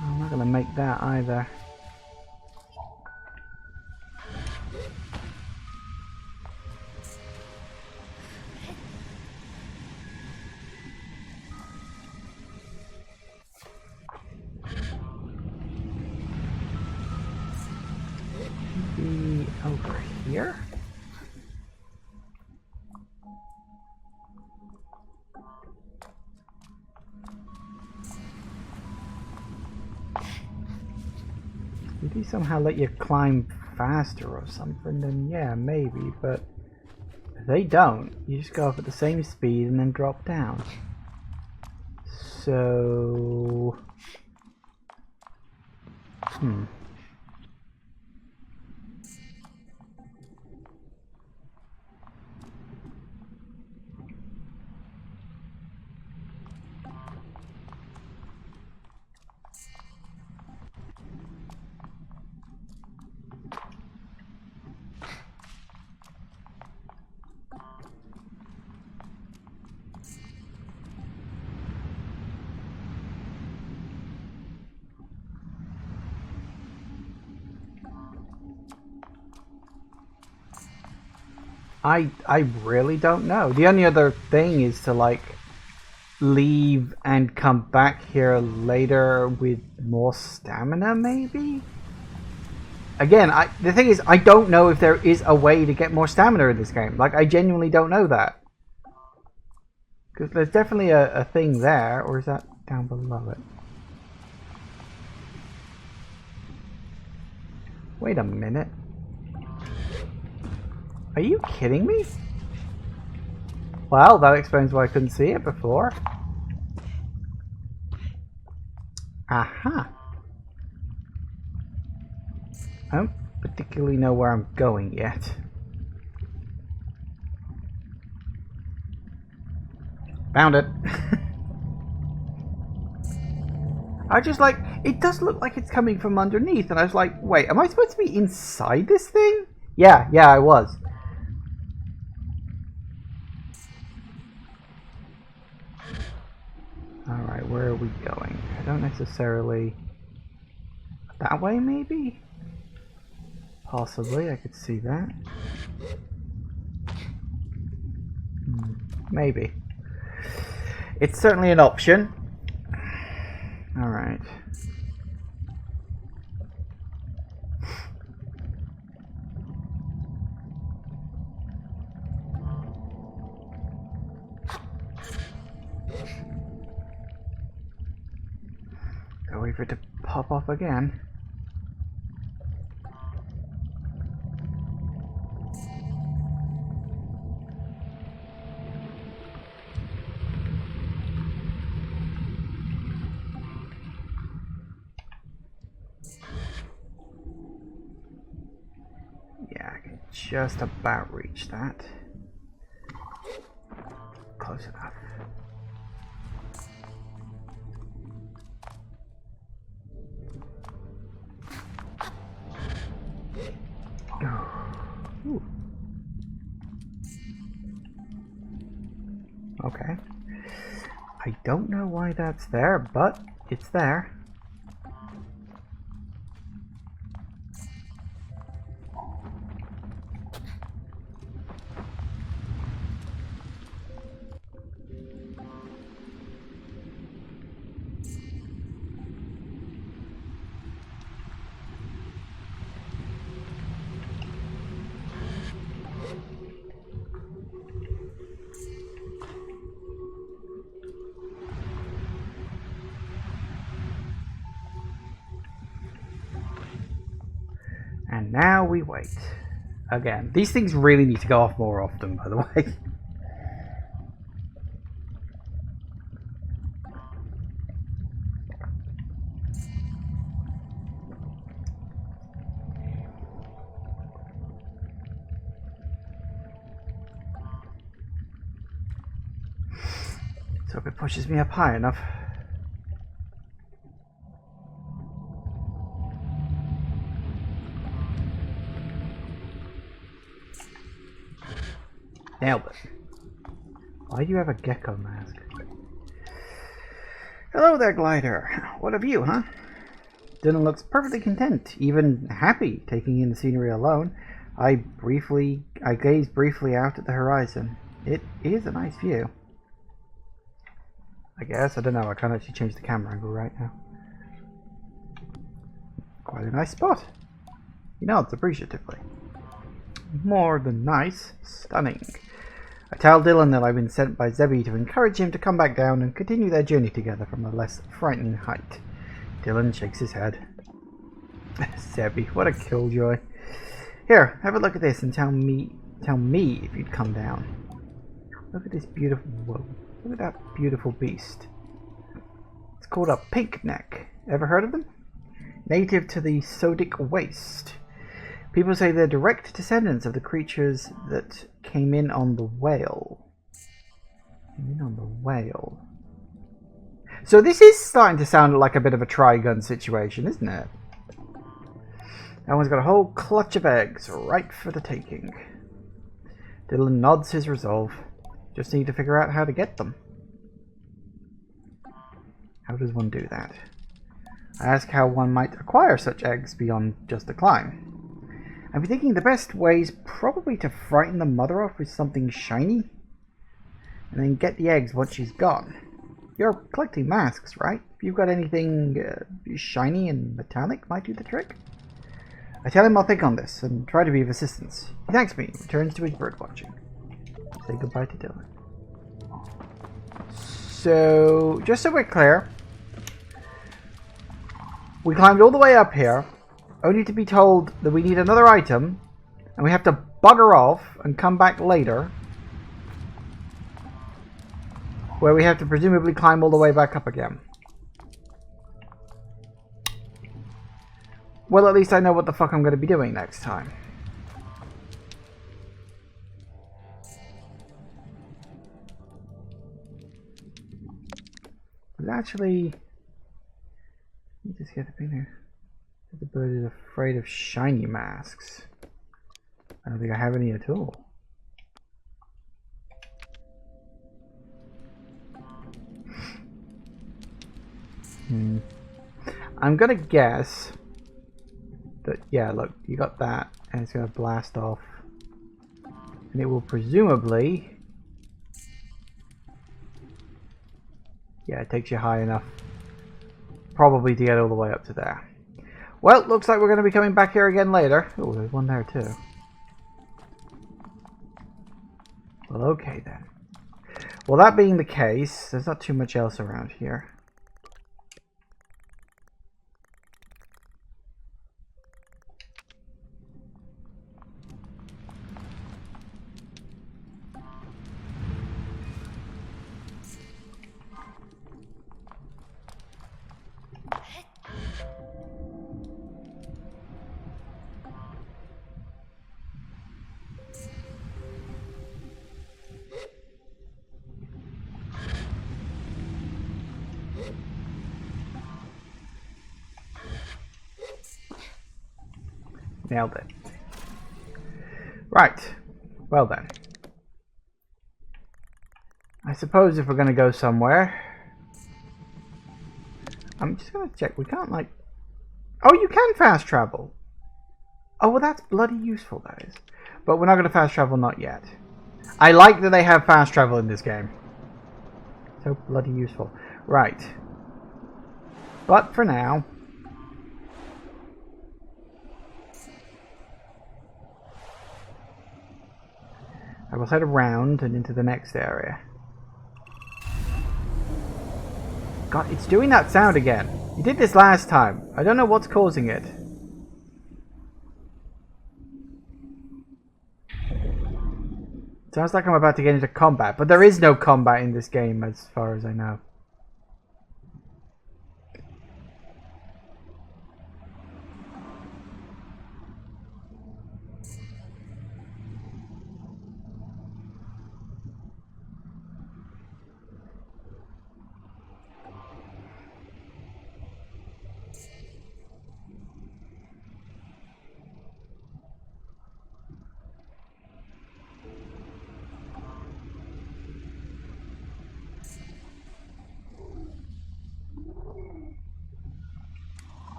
I'm not gonna make that either. Maybe over here? Did he somehow let you climb faster or something? Then yeah, maybe, but if they don't, you just go up at the same speed and then drop down. So... I really don't know. The only other thing is to like leave and come back here later with more stamina, maybe? Again, the thing is, I don't know if there is a way to get more stamina in this game. Like, I genuinely don't know that. Because there's definitely a thing there, or is that down below it? Wait a minute. Are you kidding me? Well, that explains why I couldn't see it before. Aha. I don't particularly know where I'm going yet. Found it. I just like, it does look like it's coming from underneath, and I was like, wait, am I supposed to be inside this thing? Yeah, I was. Alright, where are we going? I don't necessarily... That way, maybe? Possibly, I could see that. Maybe. It's certainly an option. Alright. Gotta wait for it to pop off again. Yeah, I can just about reach that. Close enough. Ooh. Okay. I don't know why that's there, but it's there. And now we wait. Again. These things really need to go off more often, by the way. So if it pushes me up high enough. Nailed it. Why do you have a gecko mask? Hello there, Glider. What of you, huh? Dylan looks perfectly content, even happy, taking in the scenery alone. I gaze briefly out at the horizon. It is a nice view. I guess. I don't know. I can't actually change the camera angle right now. Quite a nice spot. He nods appreciatively. More than nice. Stunning. I tell Dylan that I've been sent by Zebby to encourage him to come back down and continue their journey together from a less frightening height. Dylan shakes his head. Zebby, what a killjoy. Here, have a look at this and tell me if you'd come down. Look at this beautiful... Whoa. Look at that beautiful beast. It's called a pink neck. Ever heard of them? Native to the Sodic Waste. People say they're direct descendants of the creatures that came in on the whale. So this is starting to sound like a bit of a Trigun situation, isn't it? That one's got a whole clutch of eggs right for the taking. Dylan nods his resolve. Just need to figure out how to get them. How does one do that? I ask how one might acquire such eggs beyond just a climb. I'm thinking the best way is probably to frighten the mother off with something shiny, and then get the eggs once she's gone. You're collecting masks, right? If you've got anything shiny and metallic, might do the trick. I tell him I'll think on this and try to be of assistance. He thanks me and returns to his bird watching. Say goodbye to Dylan. So, just so we're clear, we climbed all the way up here, only to be told that we need another item, and we have to bugger off and come back later, where we have to presumably climb all the way back up again. Well, at least I know what the fuck I'm going to be doing next time. But actually, let me just get the thing there. The bird is afraid of shiny masks. I don't think I have any at all. I'm gonna guess that, yeah, look, you got that, and it's gonna blast off. And it will presumably... Yeah, it takes you high enough, probably to get all the way up to there. Well, looks like we're going to be coming back here again later. Oh, there's one there too. Well, okay then. Well, that being the case, there's not too much else around here. Nailed it. Right. Well then. I suppose if we're going to go somewhere... I'm just going to check. We can't, like... Oh, you can fast travel. Oh, well, that's bloody useful, that is. But we're not going to fast travel, not yet. I like that they have fast travel in this game. So bloody useful. Right. But for now... I will head around and into the next area. God, it's doing that sound again. You did this last time. I don't know what's causing it. Sounds like I'm about to get into combat, but there is no combat in this game as far as I know.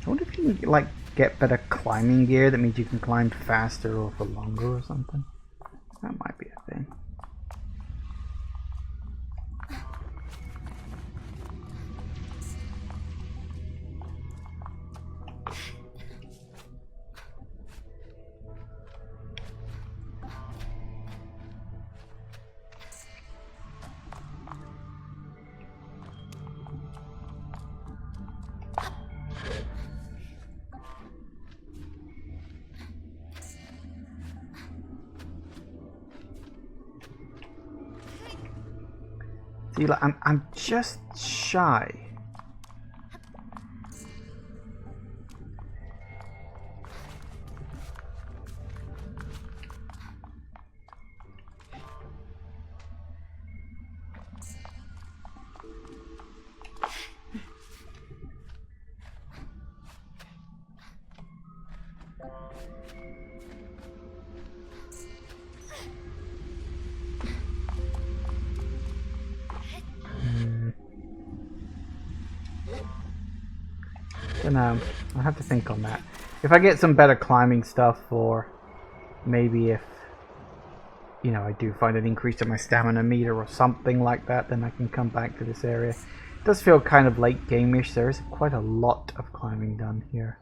I wonder if you can, like, get better climbing gear that means you can climb faster or for longer or something. That might be a thing. See, like, I'm just shy. Don't know. I'll have to think on that. If I get some better climbing stuff, or maybe if, you know, I do find an increase in my stamina meter or something like that, then I can come back to this area. It does feel kind of late game-ish. There is quite a lot of climbing done here.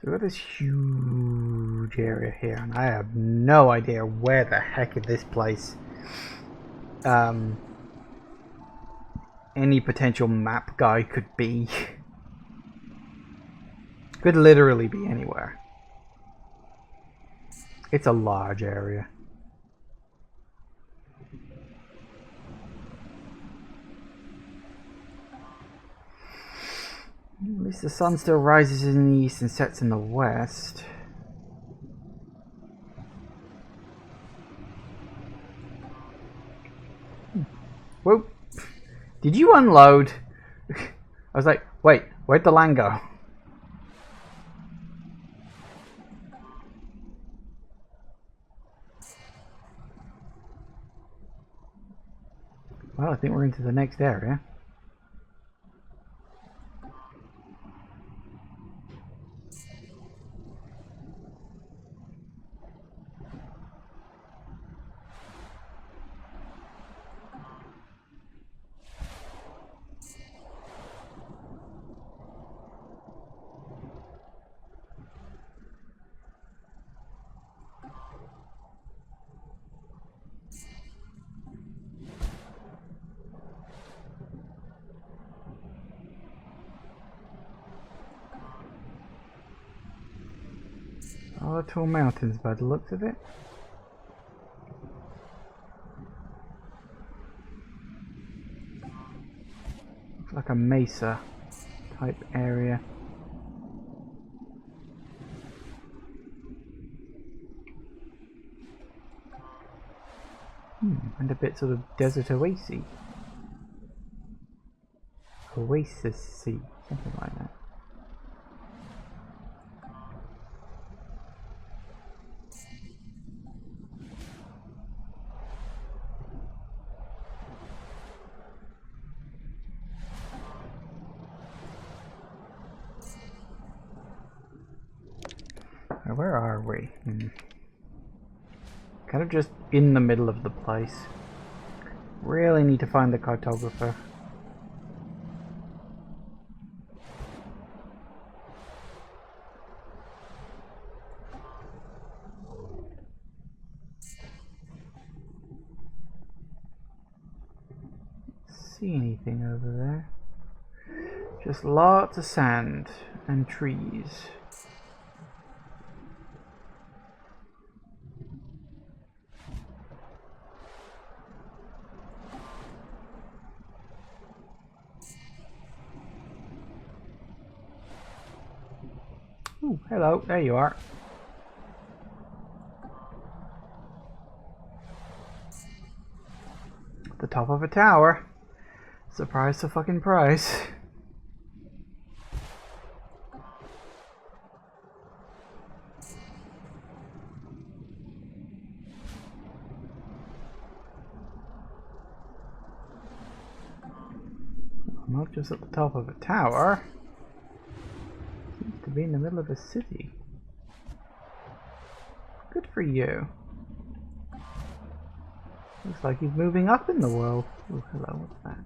So we've got this huge area here, and I have no idea where the heck is this place. Any potential map guy could be. Could literally be anywhere. It's a large area. At least the sun still rises in the east and sets in the west. Whoa. Did you unload? I was like, wait, where'd the land go? Well, I think we're into the next area. Oh, tall mountains by the looks of it. Looks like a mesa type area. And a bit sort of desert oasis. Oasis-y, something like that. Where are we? Kind of just in the middle of the place. Really need to find the cartographer. See anything over there? Just lots of sand and trees. Ooh, hello, there you are. The top of a tower. Surprise to fucking price. Not just at the top of a tower. Seems to be in the middle of a city. Good for you. Looks like he's moving up in the world. Oh, hello, what's that?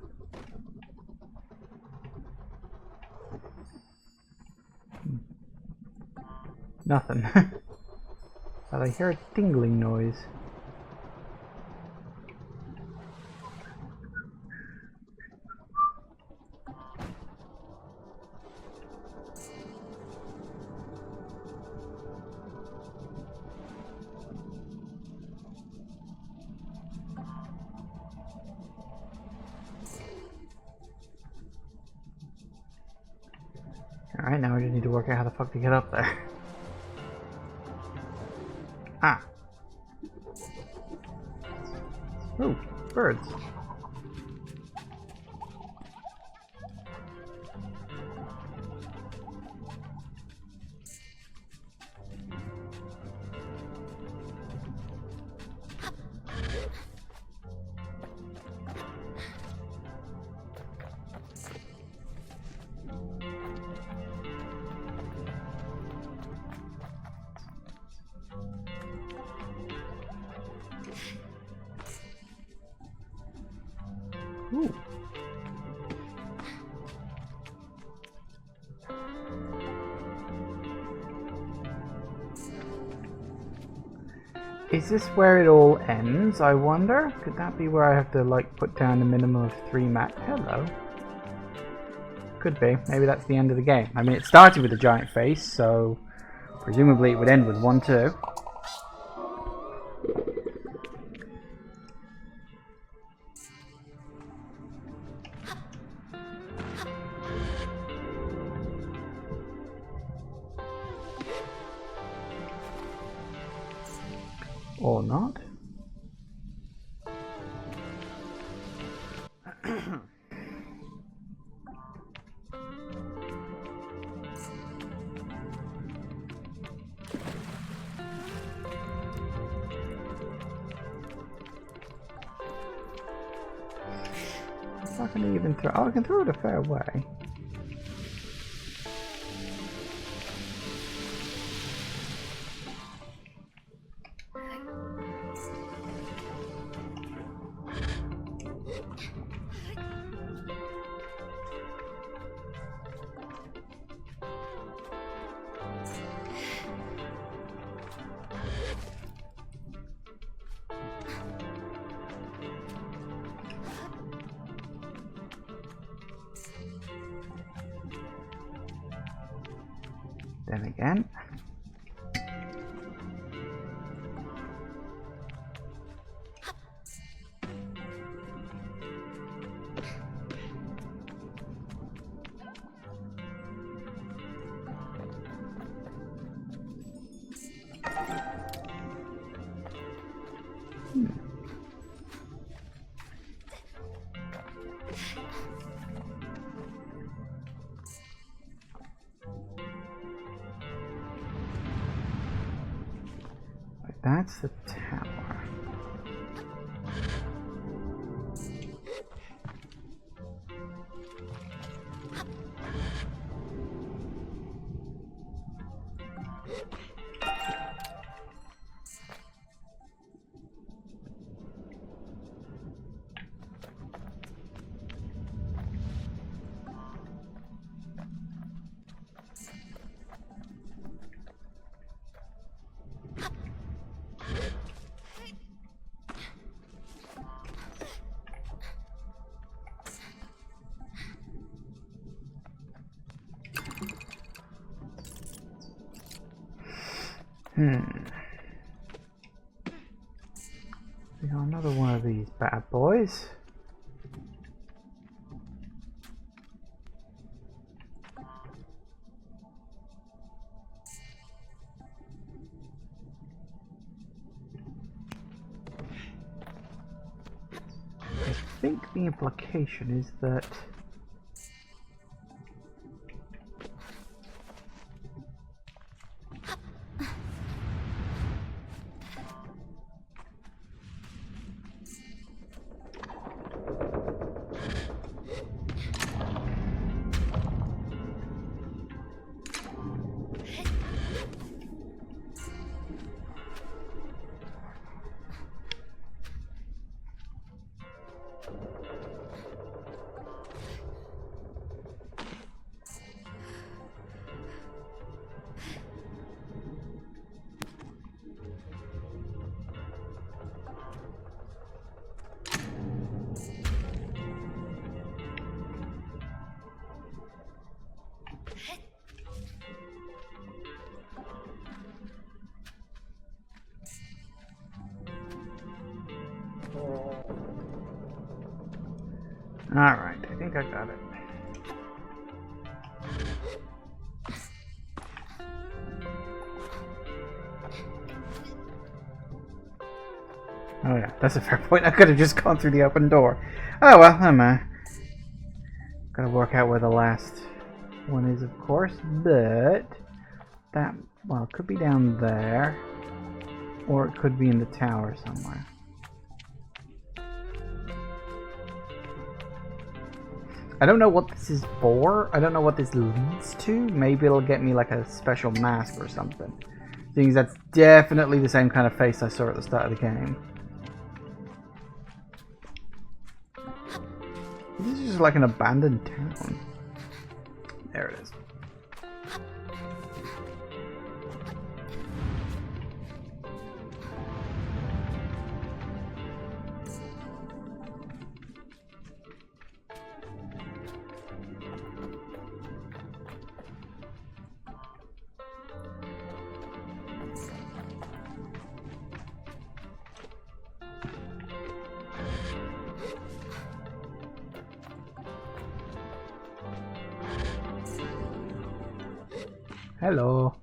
Nothing. But I hear a tingling noise. Alright, now I just need to work out how the fuck to get up there. Ah. Ooh, birds. Ooh. Is this where it all ends, I wonder? Could that be where I have to, like, put down a minimum of 3 map? Hello. Could be. Maybe that's the end of the game. I mean, it started with a giant face, so presumably it would end with 1 too. Or not. I'm not gonna even throw. Oh, I can throw it a fair way. Then again. That's the tower. We got another one of these bad boys. I think the implication is that alright, I think I got it. Oh yeah, that's a fair point. I could have just gone through the open door. Oh well, I'm gotta work out where the last one is, of course, but that, well, it could be down there, or it could be in the tower somewhere. I don't know what this is for. I don't know what this leads to. Maybe it'll get me like a special mask or something. Seeing that's definitely the same kind of face I saw at the start of the game. This is just like an abandoned town. There it is. Hello.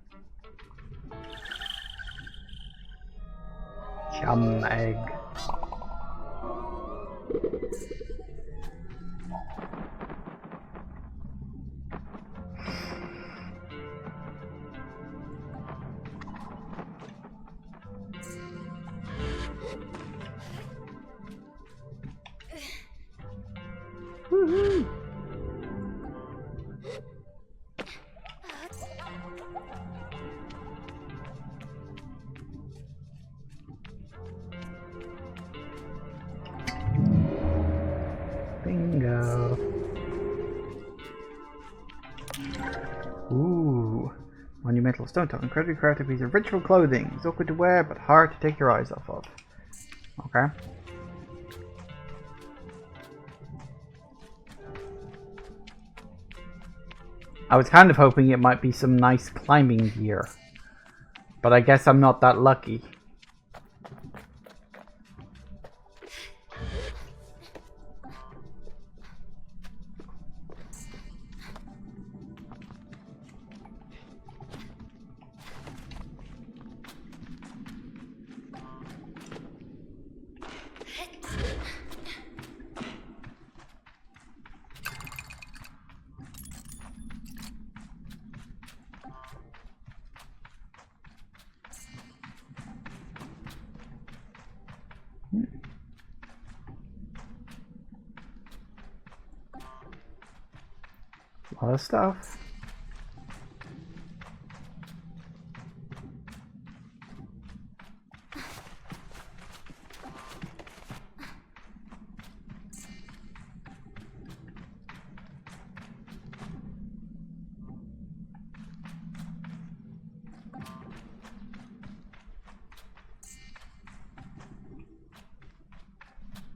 Chum egg. Woohoo! Bingo. Ooh. Monumental stone top. Incredibly creative piece of ritual clothing. It's awkward to wear, but hard to take your eyes off of. Okay. I was kind of hoping it might be some nice climbing gear. But I guess I'm not that lucky. A lot of stuff.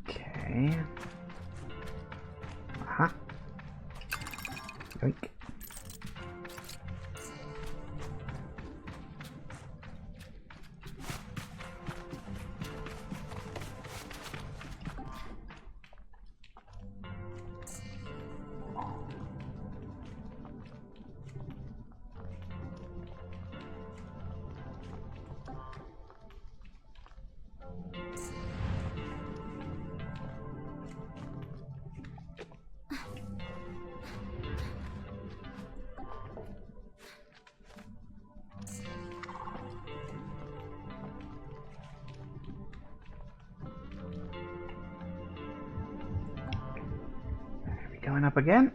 Okay. Aha. Yoink. Going up again.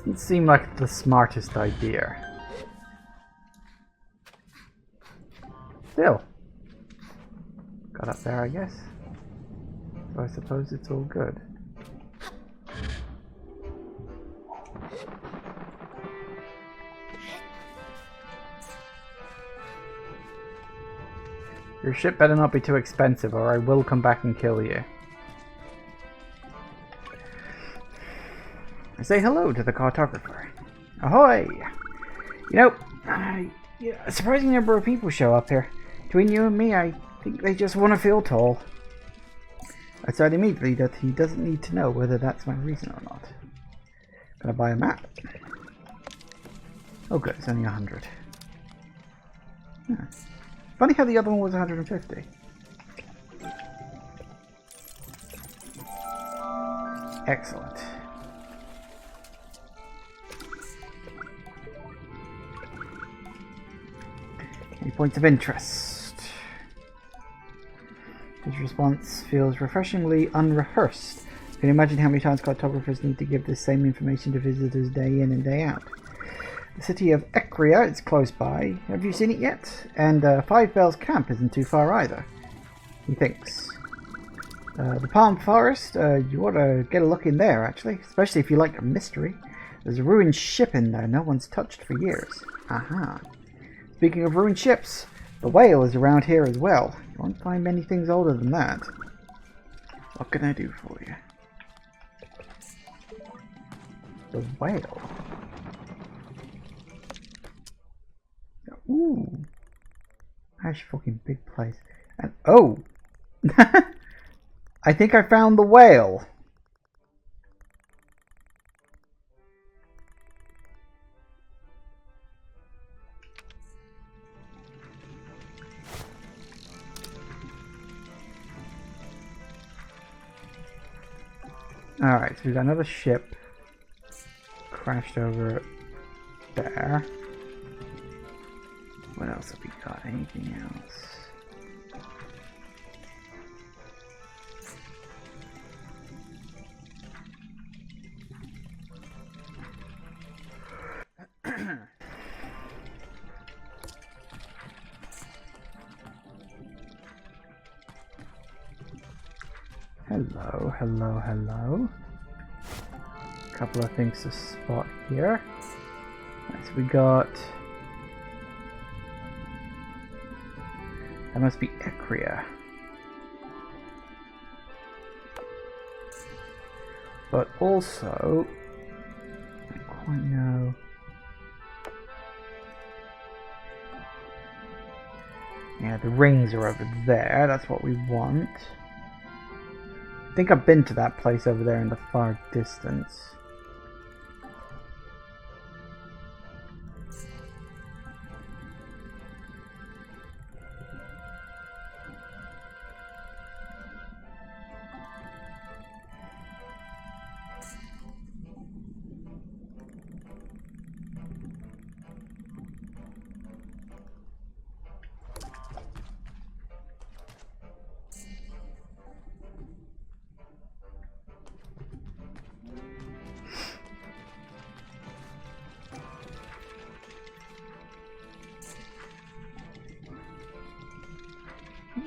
Doesn't seem like the smartest idea. Still. Got up there, I guess. So I suppose it's all good. Your ship better not be too expensive or I will come back and kill you. I say hello to the cartographer. Ahoy! You know, a surprising number of people show up here. Between you and me, I think they just want to feel tall. I said immediately that he doesn't need to know whether that's my reason or not. Gonna buy a map. Oh good, it's only 100. Huh. Funny how the other one was 150. Excellent. Any points of interest? His response feels refreshingly unrehearsed. Can you imagine how many times cartographers need to give this same information to visitors day in and day out? The city of Ekria is close by. Have you seen it yet? And Five Bells Camp isn't too far either. He thinks. The Palm Forest, you ought to get a look in there, actually. Especially if you like a mystery. There's a ruined ship in there no one's touched for years. Aha. Speaking of ruined ships, the Whale is around here as well. You won't find many things older than that. What can I do for you? The Whale. Ooh. That's a fucking big place. And oh! I think I found the whale. Alright, so we've got another ship crashed over there. What else have we got? Anything else? Hello, hello, hello. Couple of things to spot here. Right, so we got... That must be Ekria. But also... I don't quite know... Yeah, the rings are over there. That's what we want. I think I've been to that place over there in the far distance.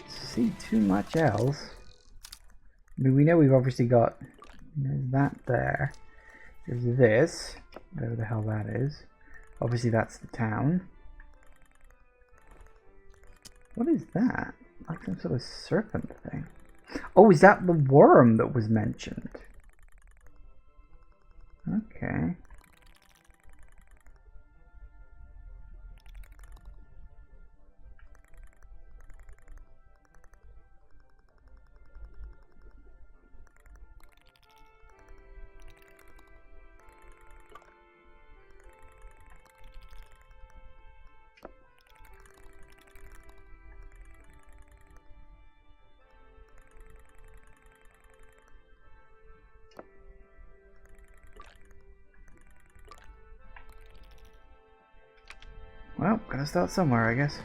See too much else. I mean, we know we've obviously got, there's that there. There's this, whatever the hell that is. Obviously that's the town. What is that? Like some sort of serpent thing. Oh, is that the worm that was mentioned? Okay. Well, gotta start somewhere, I guess.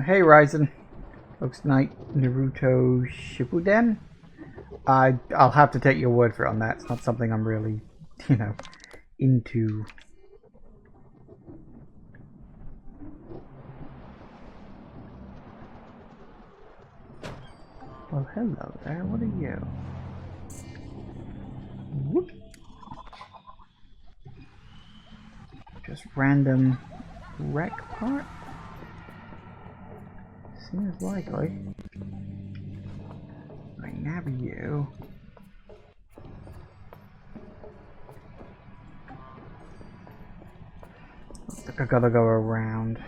Hey, Ryzen. Looks like Naruto Shippuden. I'll have to take your word for it on that. It's not something I'm really, you know, into. Well, hello there. What are you? Whoop. Just random wreck part? Seems likely. Right, nab you. Looks like I gotta go around.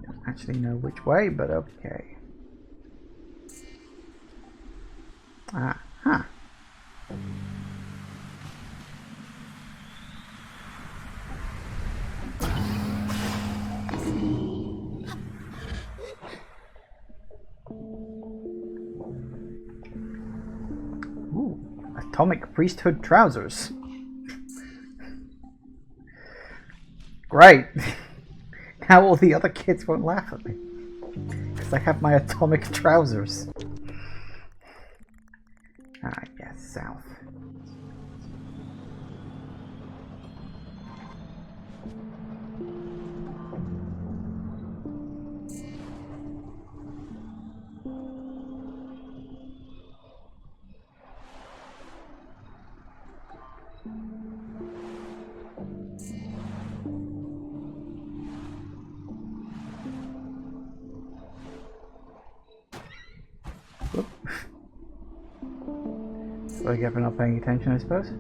Don't actually know which way, but okay. Ah, huh. Atomic priesthood trousers. Great. Now all the other kids won't laugh at me. Because I have my atomic trousers. Ah, yes, south. So I get for not paying attention, I suppose.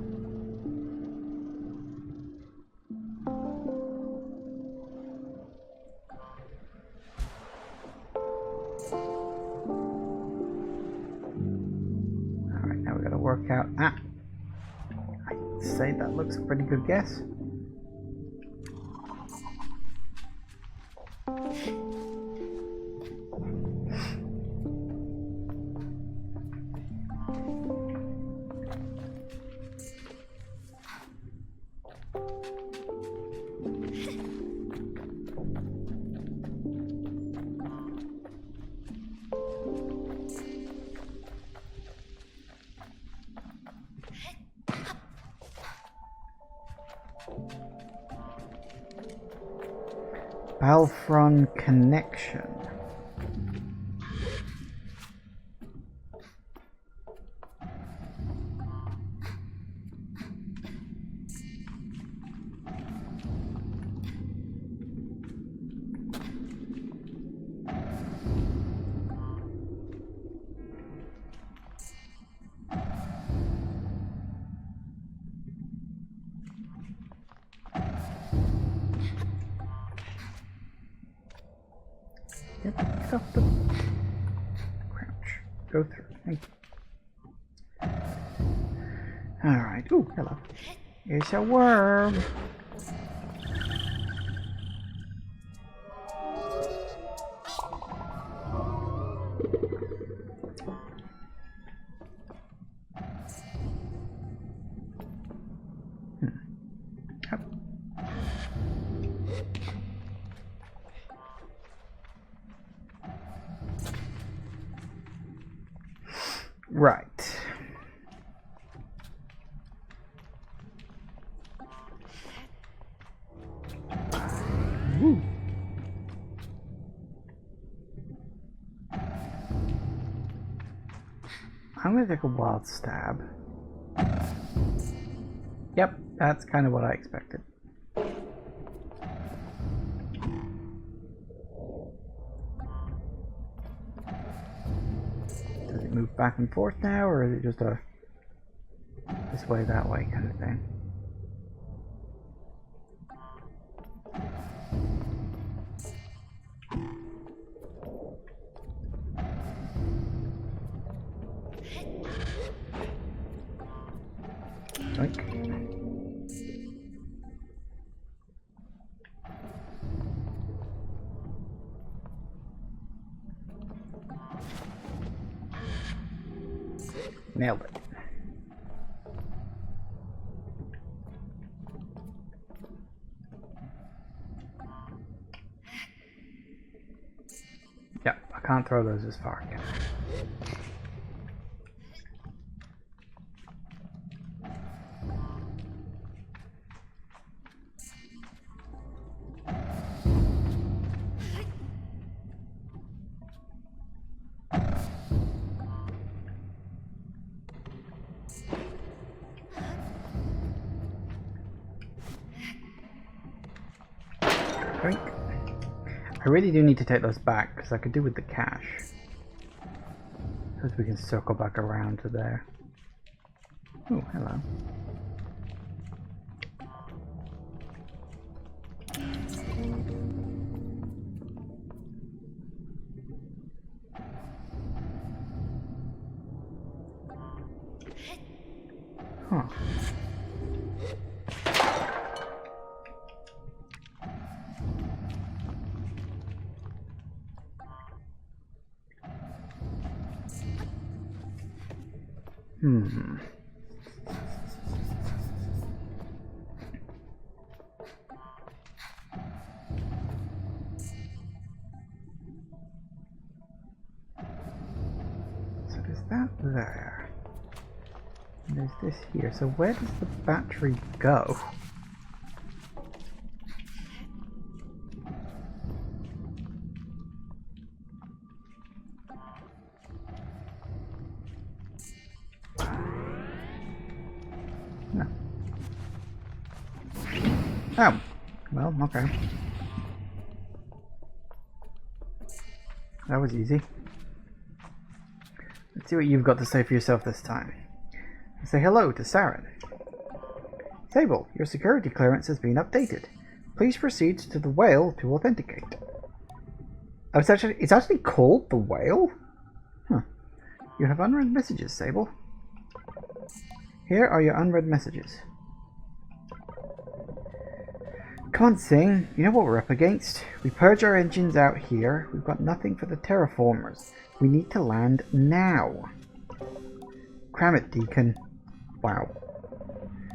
Alright, now we gotta work out. Ah! I'd say that looks a pretty good guess. Balfron connection. Get off the crouch. Go through. Thank you. Alright. Ooh, hello. It's a worm. Right. Woo. I'm gonna take a wild stab. Yep, that's kind of what I expected. Does it move back and forth now, or is it just a this way, that way kind of thing? Nailed it. Yeah, I can't throw those as far yet. I really do need to take those back because I could do with the cash. Because we can circle back around to there. Oh, hello. Huh. So there's that there. And there's this here. So where does the battery go? No. Oh, well, okay. That was easy. Let's see what you've got to say for yourself this time. Say hello to Saren. Sable, your security clearance has been updated. Please proceed to the whale to authenticate. Oh, it's actually called the whale? Huh. You have unread messages, Sable. Here are your unread messages. Come on, Sing. You know what we're up against. We purge our engines out here. We've got nothing for the terraformers. We need to land now. Cram it, Deacon. Wow.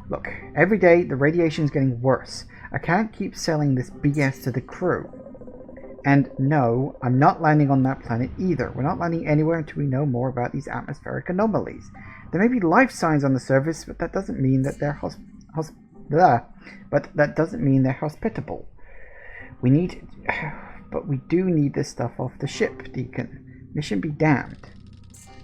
Look, every day the radiation's getting worse. I can't keep selling this BS to the crew. And no, I'm not landing on that planet either. We're not landing anywhere until we know more about these atmospheric anomalies. There may be life signs on the surface, but that doesn't mean that they're hospitable. But we do need this stuff off the ship, Deacon. Mission be damned.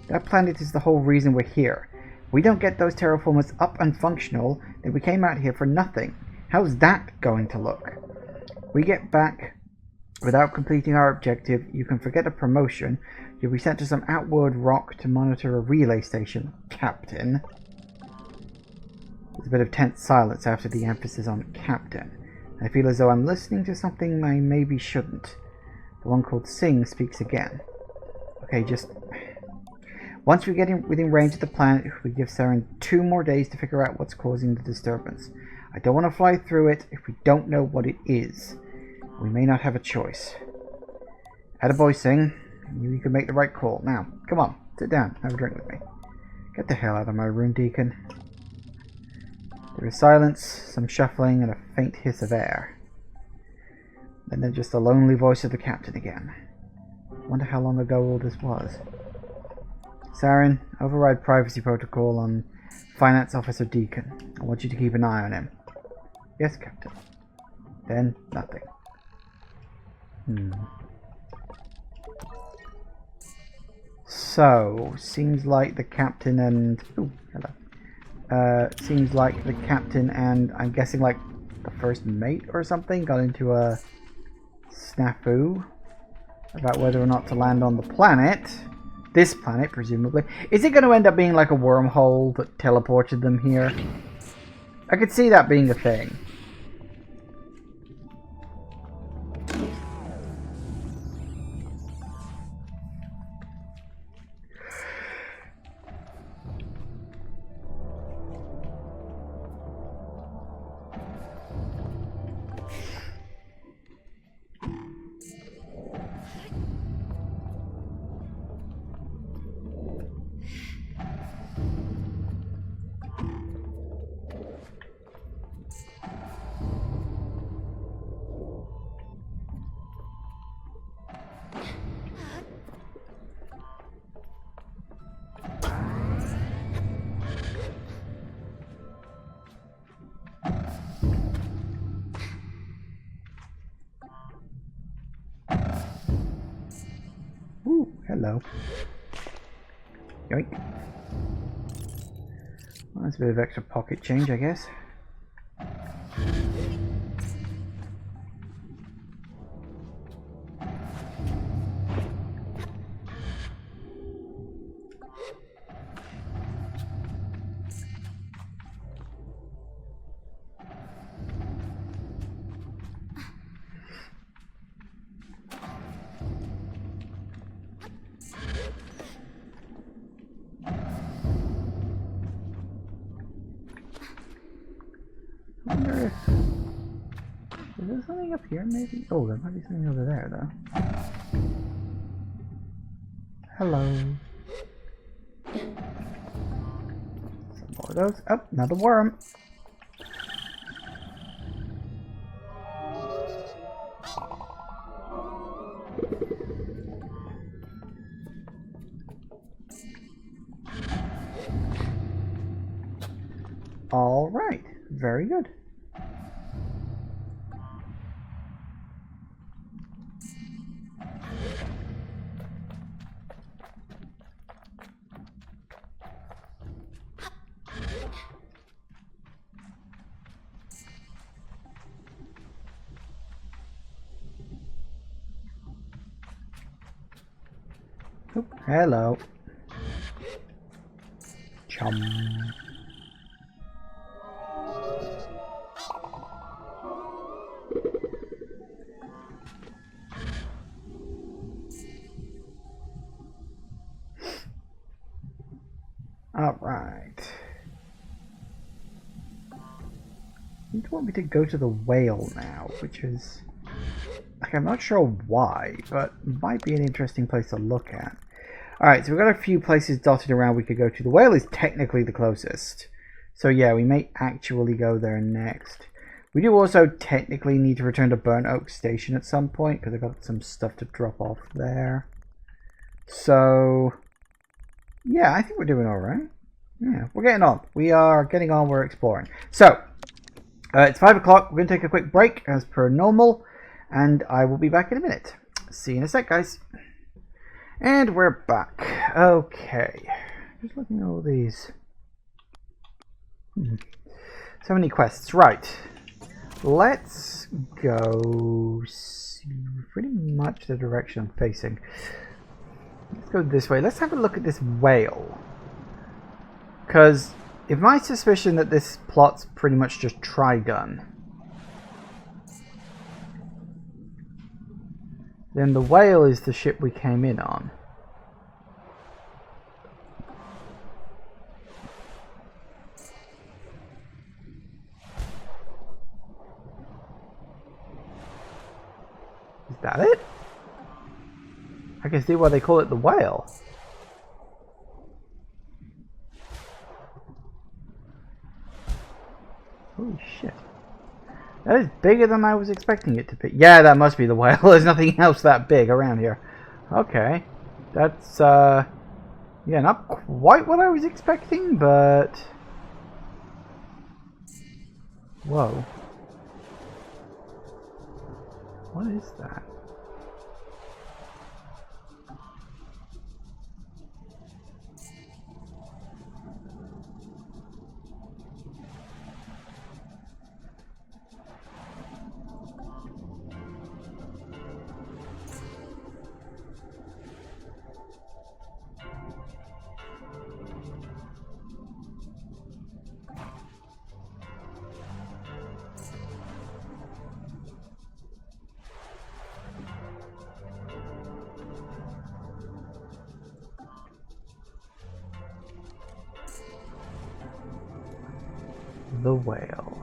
That planet is the whole reason we're here. If we don't get those terraformers up and functional, then we came out here for nothing. How's that going to look? We get back without completing our objective, you can forget a promotion. You'll be sent to some outward rock to monitor a relay station, Captain. There's a bit of tense silence after the emphasis on Captain. I feel as though I'm listening to something I maybe shouldn't. The one called Sing speaks again. Okay, just... Once we get within range of the planet, we give Saren 2 more days to figure out what's causing the disturbance. I don't want to fly through it if we don't know what it is. We may not have a choice. Attaboy, Sing. You can make the right call. Now, come on, sit down, have a drink with me. Get the hell out of my room, Deacon. There is silence, some shuffling, and a faint hiss of air. Then just the lonely voice of the captain again. Wonder how long ago all this was. Saren, override privacy protocol on Finance Officer Deacon. I want you to keep an eye on him. Yes, Captain. Then, nothing. So, seems like the captain and... Ooh, hello. Seems like the captain and, I'm guessing like the first mate or something, got into a snafu about whether or not to land on the planet. This planet, presumably. Is it going to end up being like a wormhole that teleported them here? I could see that being a thing. Ooh, hello. Yoink. Well, that's a bit of extra pocket change, I guess. I wonder if... Is there something up here, maybe? Oh, there might be something over there, though. Hello. Some more of those. Oh, another worm. All right. Very good. Oh, hello. Chum. All right. You want me to go to the whale now, which is... Like, I'm not sure why, but might be an interesting place to look at. Alright, so we've got a few places dotted around we could go to. The whale is technically the closest. So yeah, we may actually go there next. We do also technically need to return to Burnt Oak Station at some point, because I've got some stuff to drop off there. So... yeah, I think we're doing alright. Yeah, we're getting on. We are getting on, we're exploring. So, it's 5 o'clock. We're going to take a quick break, as per normal. And I will be back in a minute. See you in a sec, guys. And we're back. Okay. Just looking at all these. So many quests. Right. Let's go see pretty much the direction I'm facing. Let's go this way. Let's have a look at this whale. Because if my suspicion that this plot's pretty much just Trigun, then the whale is the ship we came in on. Is that it? I can see why they call it the whale. Holy shit. That is bigger than I was expecting it to be. Yeah, that must be the whale. There's nothing else that big around here. Okay. That's, yeah, not quite what I was expecting, but... whoa. What is that? the whale.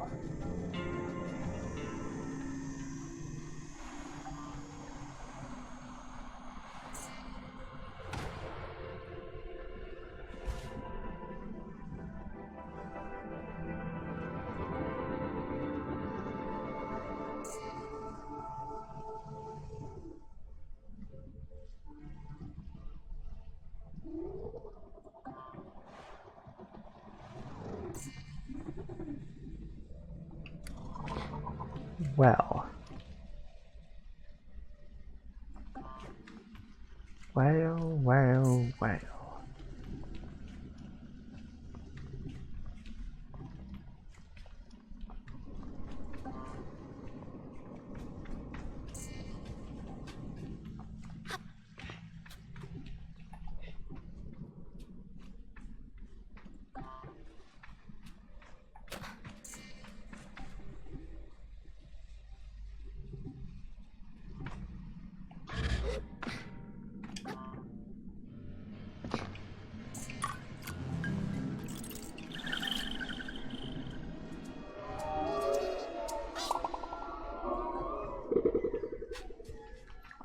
Well. Well.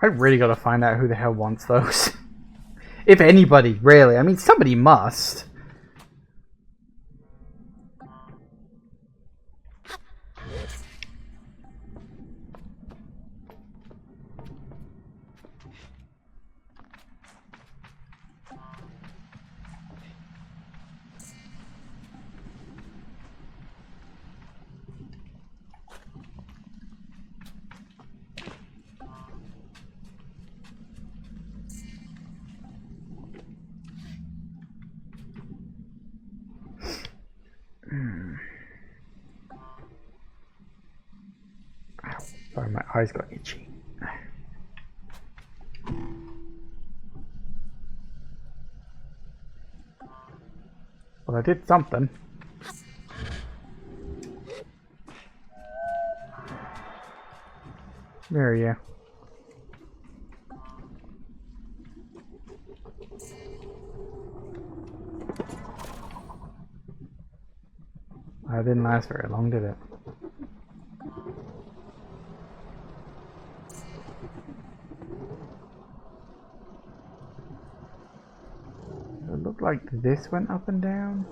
I really gotta find out who the hell wants those. If anybody, really. I mean, somebody must. Sorry, my eyes got itchy. Well, I did something. Where are you? That didn't last very long, did it? It looked like this went up and down.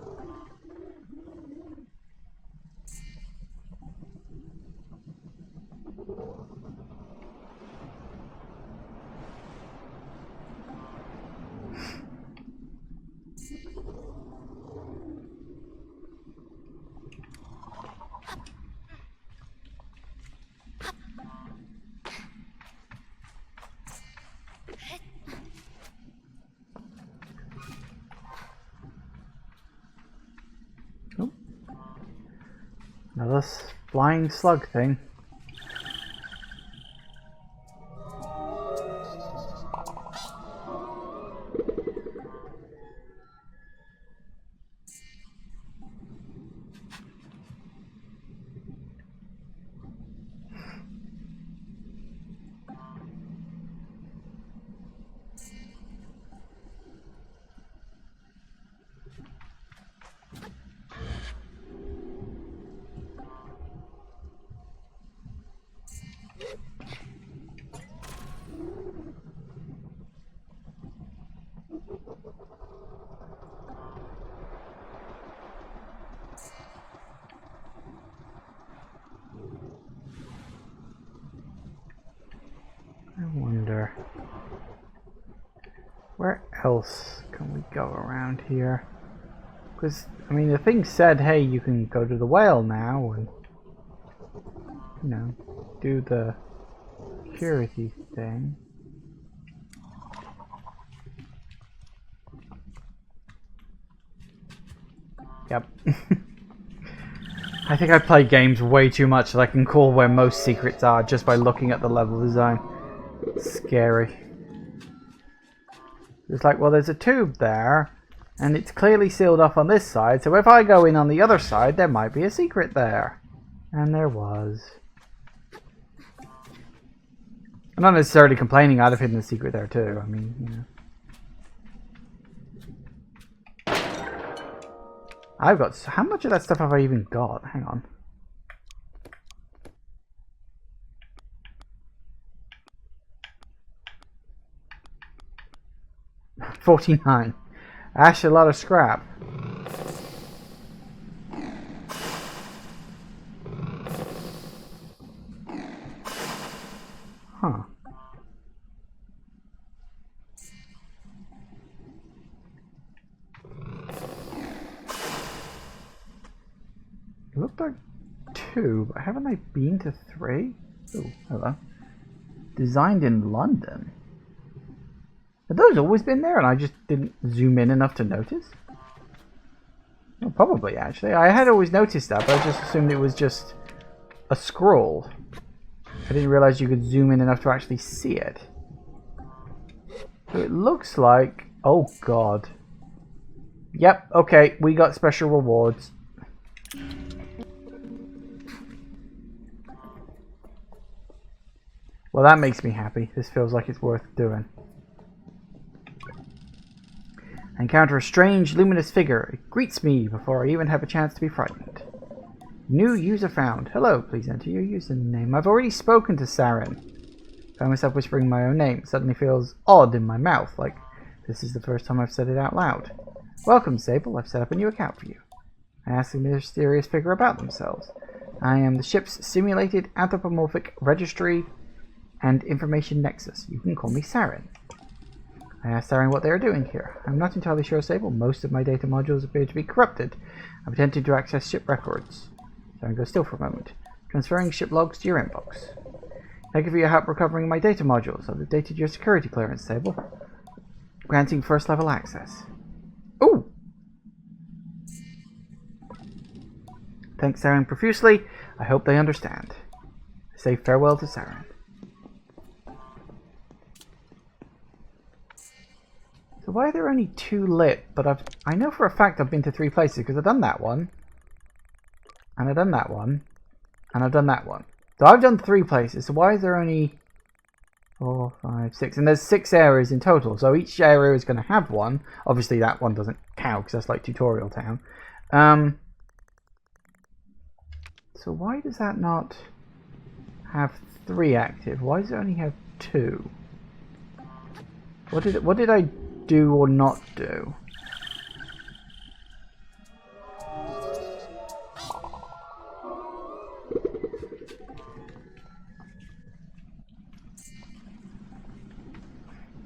Another flying slug thing. I wonder, where else can we go around here? Because, I mean, the thing said, hey, you can go to the whale now and, you know, do the security thing. Yep. I think I play games way too much that I can call where most secrets are just by looking at the level design. Scary. It's like, well, there's a tube there, and it's clearly sealed off on this side, so if I go in on the other side, there might be a secret there. And there was. I'm not necessarily complaining, I'd have hidden a secret there too, I mean, you know. I've got... How much of that stuff have I even got? Hang on. $49. Actually, a lot of scrap. Huh. It looked like 2, but haven't I been to 3? Oh, hello. Designed in London. Have those always been there and I just didn't zoom in enough to notice? Well, probably, actually. I had always noticed that, but I just assumed it was just a scroll. I didn't realize you could zoom in enough to actually see it. So it looks like... Oh, God. Yep, okay, we got special rewards. Well, that makes me happy. This feels like it's worth doing. I encounter a strange, luminous figure. It greets me before I even have a chance to be frightened. New user found. Hello, please enter your username. I've already spoken to Saren. Found myself whispering my own name. It suddenly feels odd in my mouth, like this is the first time I've said it out loud. Welcome, Sable. I've set up a new account for you. I asked the mysterious figure about themselves. I am the ship's simulated anthropomorphic registry and information nexus. You can call me Saren. I asked Saren what they are doing here. I'm not entirely sure, Sable. Most of my data modules appear to be corrupted. I'm attempting to access ship records. Saren goes still for a moment. Transferring ship logs to your inbox. Thank you for your help recovering my data modules. I've updated your security clearance, Sable. Granting first level access. Ooh! Thanks Saren profusely. I hope they understand. I say farewell to Saren. So why are there only 2 lit? But I know for a fact I've been to 3 places because I've done that one. And I've done that one. And I've done that one. So I've done 3 places. So why is there only 4, 5, 6? And there's 6 areas in total. So each area is going to have one. Obviously that one doesn't count because that's like tutorial town. So why does that not have 3 active? Why does it only have 2? What did I do or not do?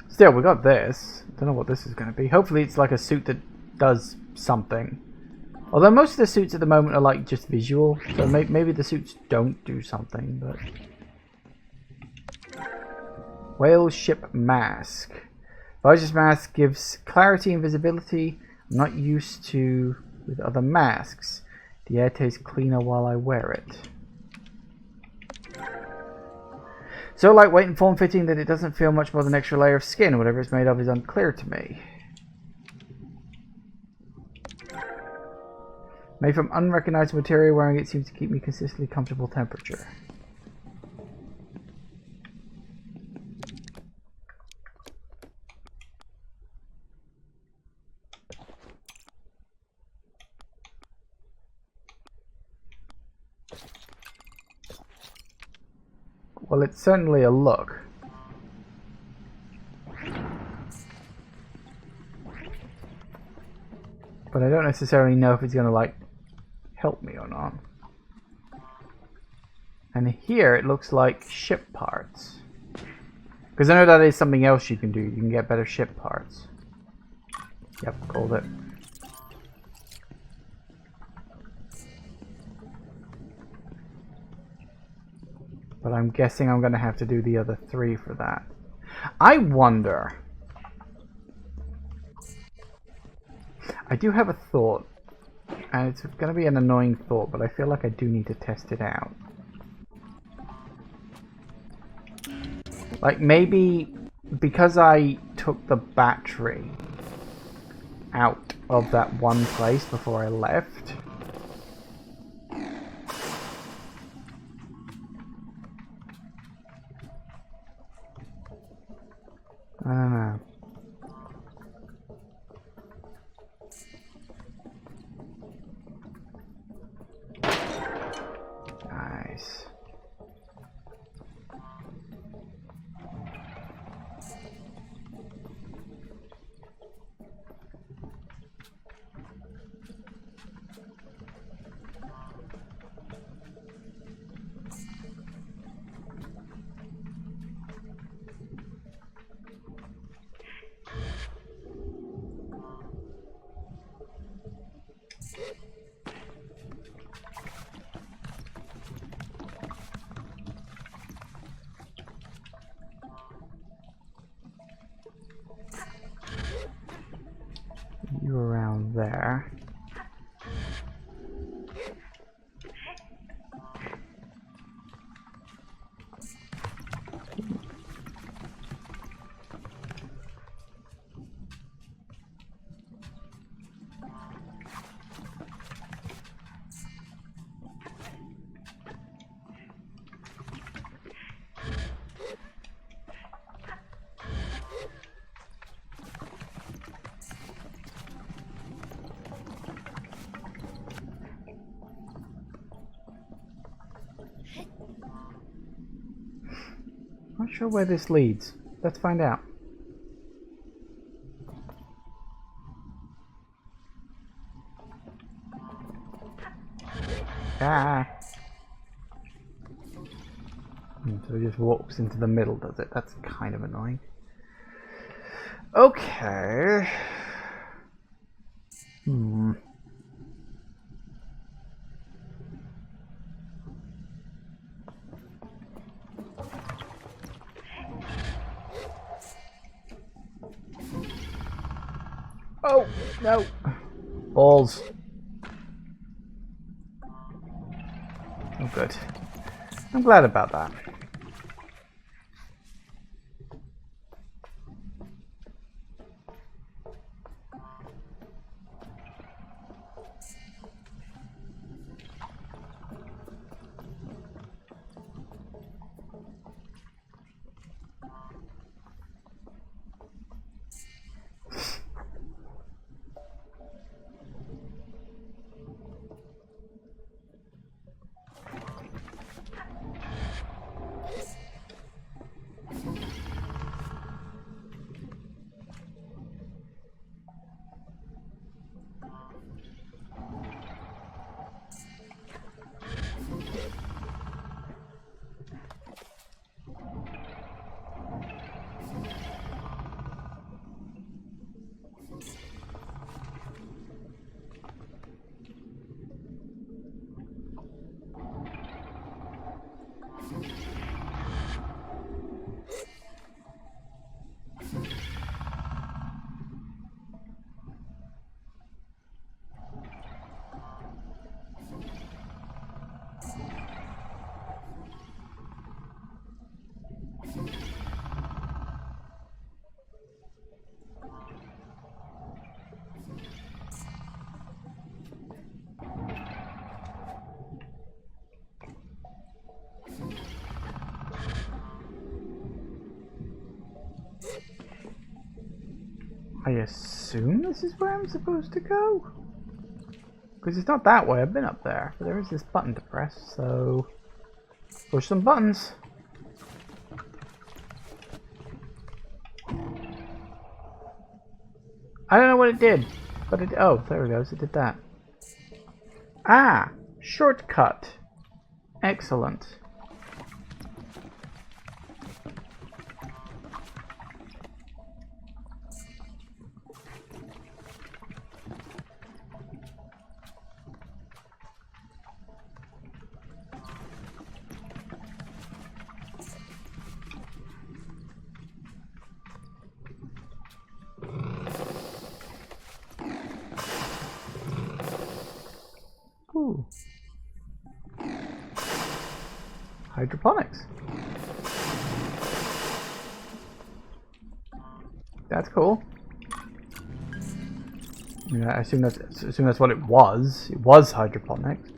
Still, we got this. Don't know what this is going to be. Hopefully it's like a suit that does something. Although most of the suits at the moment are like just visual, so maybe the suits don't do something, but... Whale ship mask. Largest mask gives clarity and visibility. I'm not used to with other masks. The air tastes cleaner while I wear it. So lightweight and form-fitting that it doesn't feel much more than an extra layer of skin. Whatever it's made of is unclear to me. Made from unrecognizable material, wearing it seems to keep me consistently comfortable temperature. Well, it's certainly a look. But I don't necessarily know if it's going to, like, help me or not. And here it looks like ship parts. Because I know that is something else you can do. You can get better ship parts. Yep, called it. But I'm guessing I'm going to have to do the other 3 for that. I wonder... I do have a thought. And it's going to be an annoying thought, but I feel like I do need to test it out. Like, maybe because I took the battery out of that one place before I left... I don't know. Not sure where this leads. Let's find out. Ah. So it just walks into the middle, does it? That's kind of annoying. Okay. Oh, no. Balls. Oh, good. I'm glad about that. I assume this is where I'm supposed to go? Because it's not that way, I've been up there. But there is this button to press, so... push some buttons! I don't know what it did, but it... oh, there it goes, it did that. Ah! Shortcut! Excellent. Ooh. Hydroponics. That's cool. Yeah, I assume that's what it was. It was hydroponics.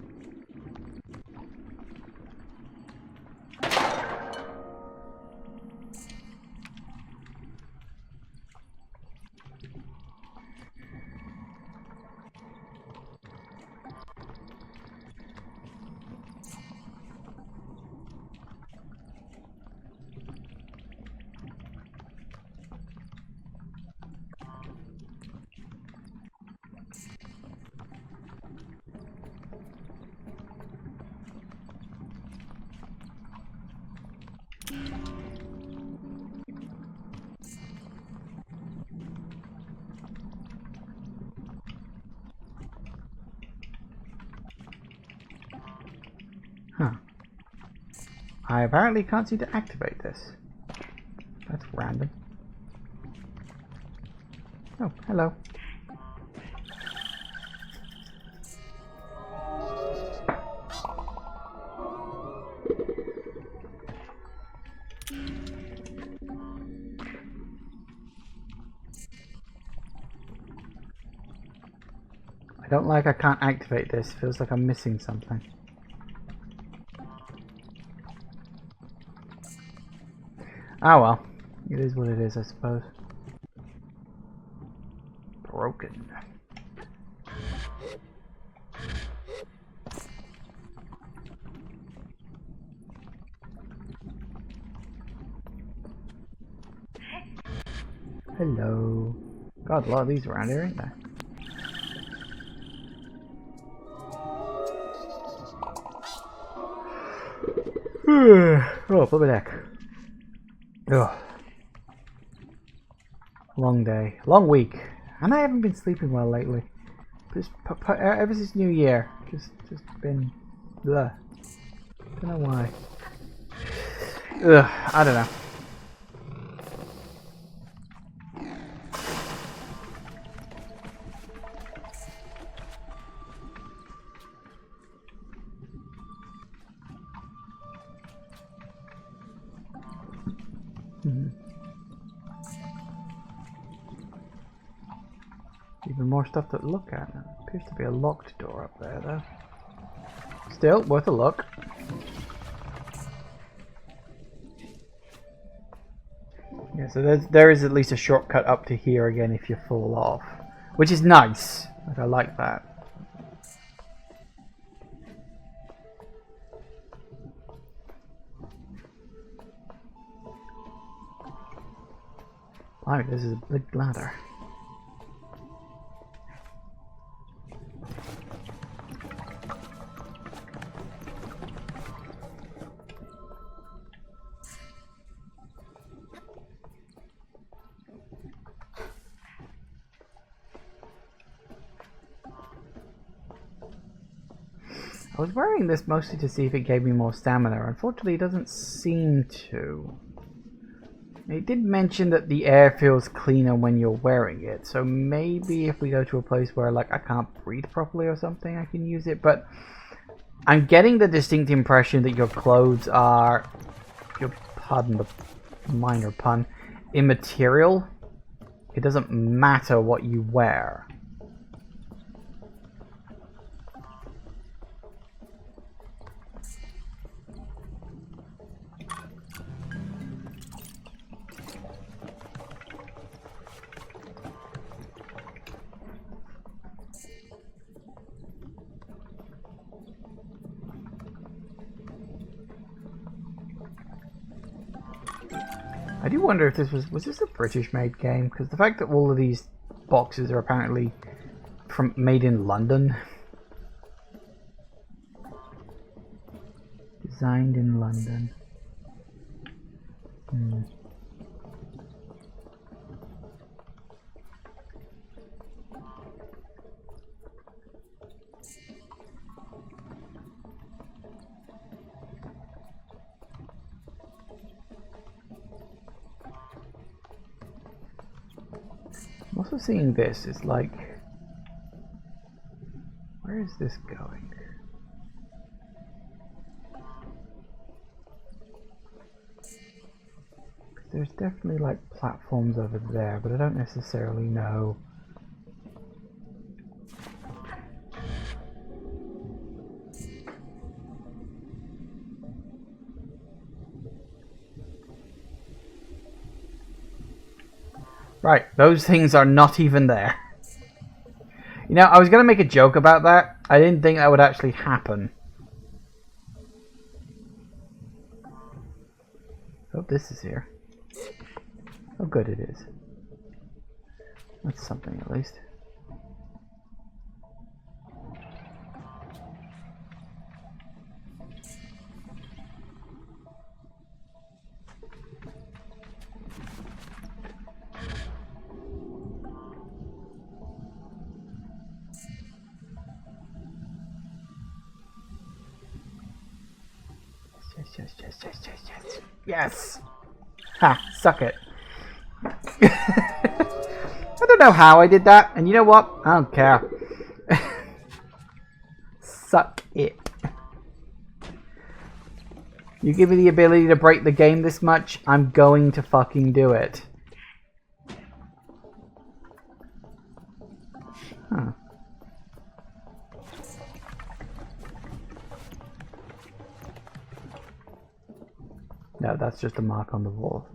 Huh. I apparently can't seem to activate this. That's random. Oh, hello. I don't like I can't activate this. Feels like I'm missing something. Ah well. It is what it is, I suppose. Broken. Hello. God, a lot of these around here, ain't there? Oh, put me deck. Ugh. Long day. Long week. And I haven't been sleeping well lately. Just ever since New Year. Just been... Blah. Don't know why. Ugh, I don't know. Even more stuff to look at. There appears to be a locked door up there, though. Still, worth a look. Yeah, so there is at least a shortcut up to here again if you fall off. Which is nice. Like, I like that. Oh, this is a big ladder. I was wearing this mostly to see if it gave me more stamina. Unfortunately, it doesn't seem to. It did mention that the air feels cleaner when you're wearing it, so maybe if we go to a place where like I can't breathe properly or something, I can use it, but I'm getting the distinct impression that your clothes are, pardon the minor pun, immaterial. It doesn't matter what you wear. I do wonder if this was this a British-made game? Because the fact that all of these boxes are apparently made in London, designed in London. I'm also seeing this. It's like, where is this going? There's definitely like platforms over there, but I don't necessarily know. Right, those things are not even there. You know, I was going to make a joke about that. I didn't think that would actually happen. Oh, this is here. Oh, good it is. That's something at least. Yes. Yes! Ha! Suck it. I don't know how I did that, and you know what? I don't care. Suck it. You give me the ability to break the game this much, I'm going to fucking do it. Huh. No, that's just a mark on the wall.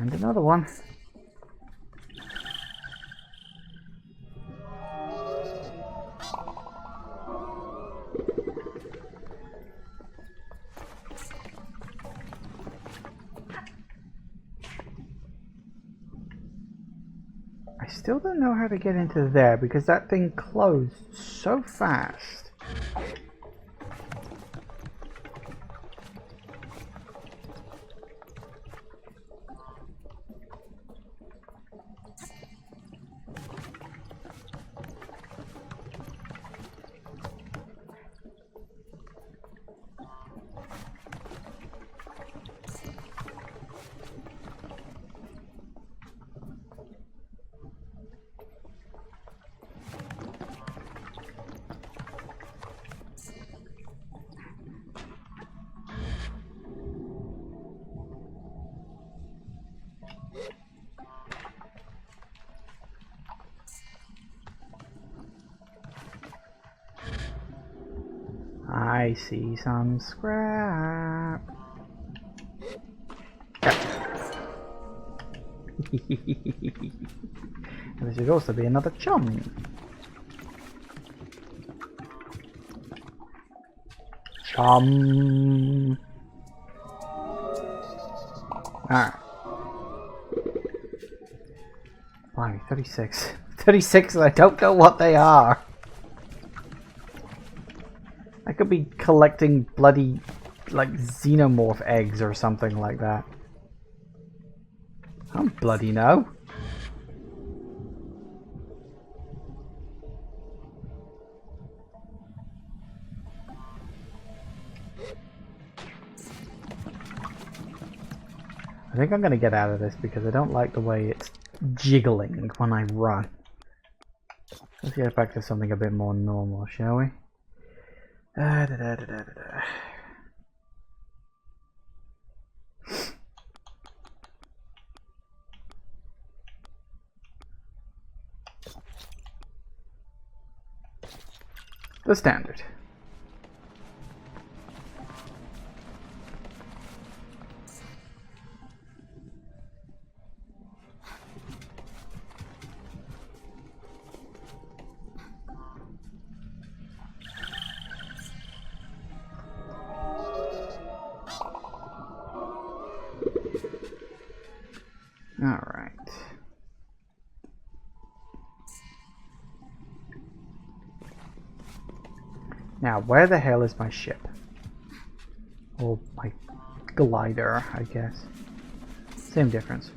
And another one. I still don't know how to get into there because that thing closed so fast. I see some scrap. There should also be another chum. Chum. Alright. Blimey, 36. 36 and I don't know what they are. I could be collecting bloody, like, xenomorph eggs or something like that. I don't bloody know. I think I'm going to get out of this because I don't like the way it's jiggling when I run. Let's get back to something a bit more normal, shall we? The standard. All right. Now, where the hell is my ship? Or my glider, I guess. Same difference.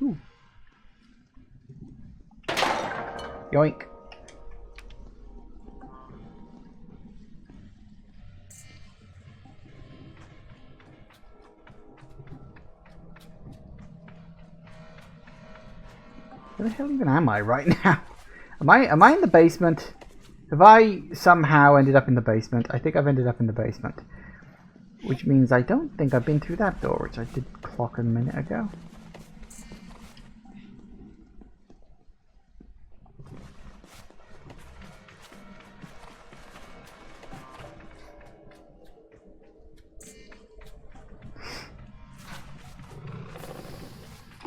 Ooh. Yoink. Where the hell even am I right now? Am I in the basement? Have I somehow ended up in the basement? I think I've ended up in the basement. Which means I don't think I've been through that door, which I did clock a minute ago.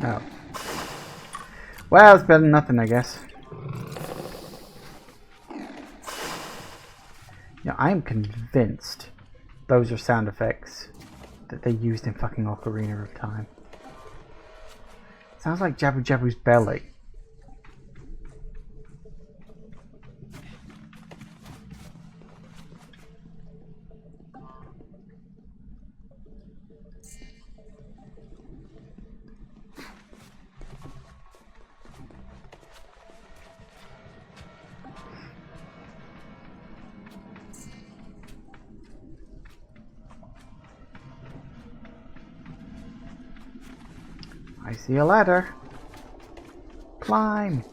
Oh. Well, it's better than nothing, I guess. Yeah, I am convinced those are sound effects that they used in fucking Ocarina of Time. Sounds like Jabu Jabu's belly. I see a ladder. Climb.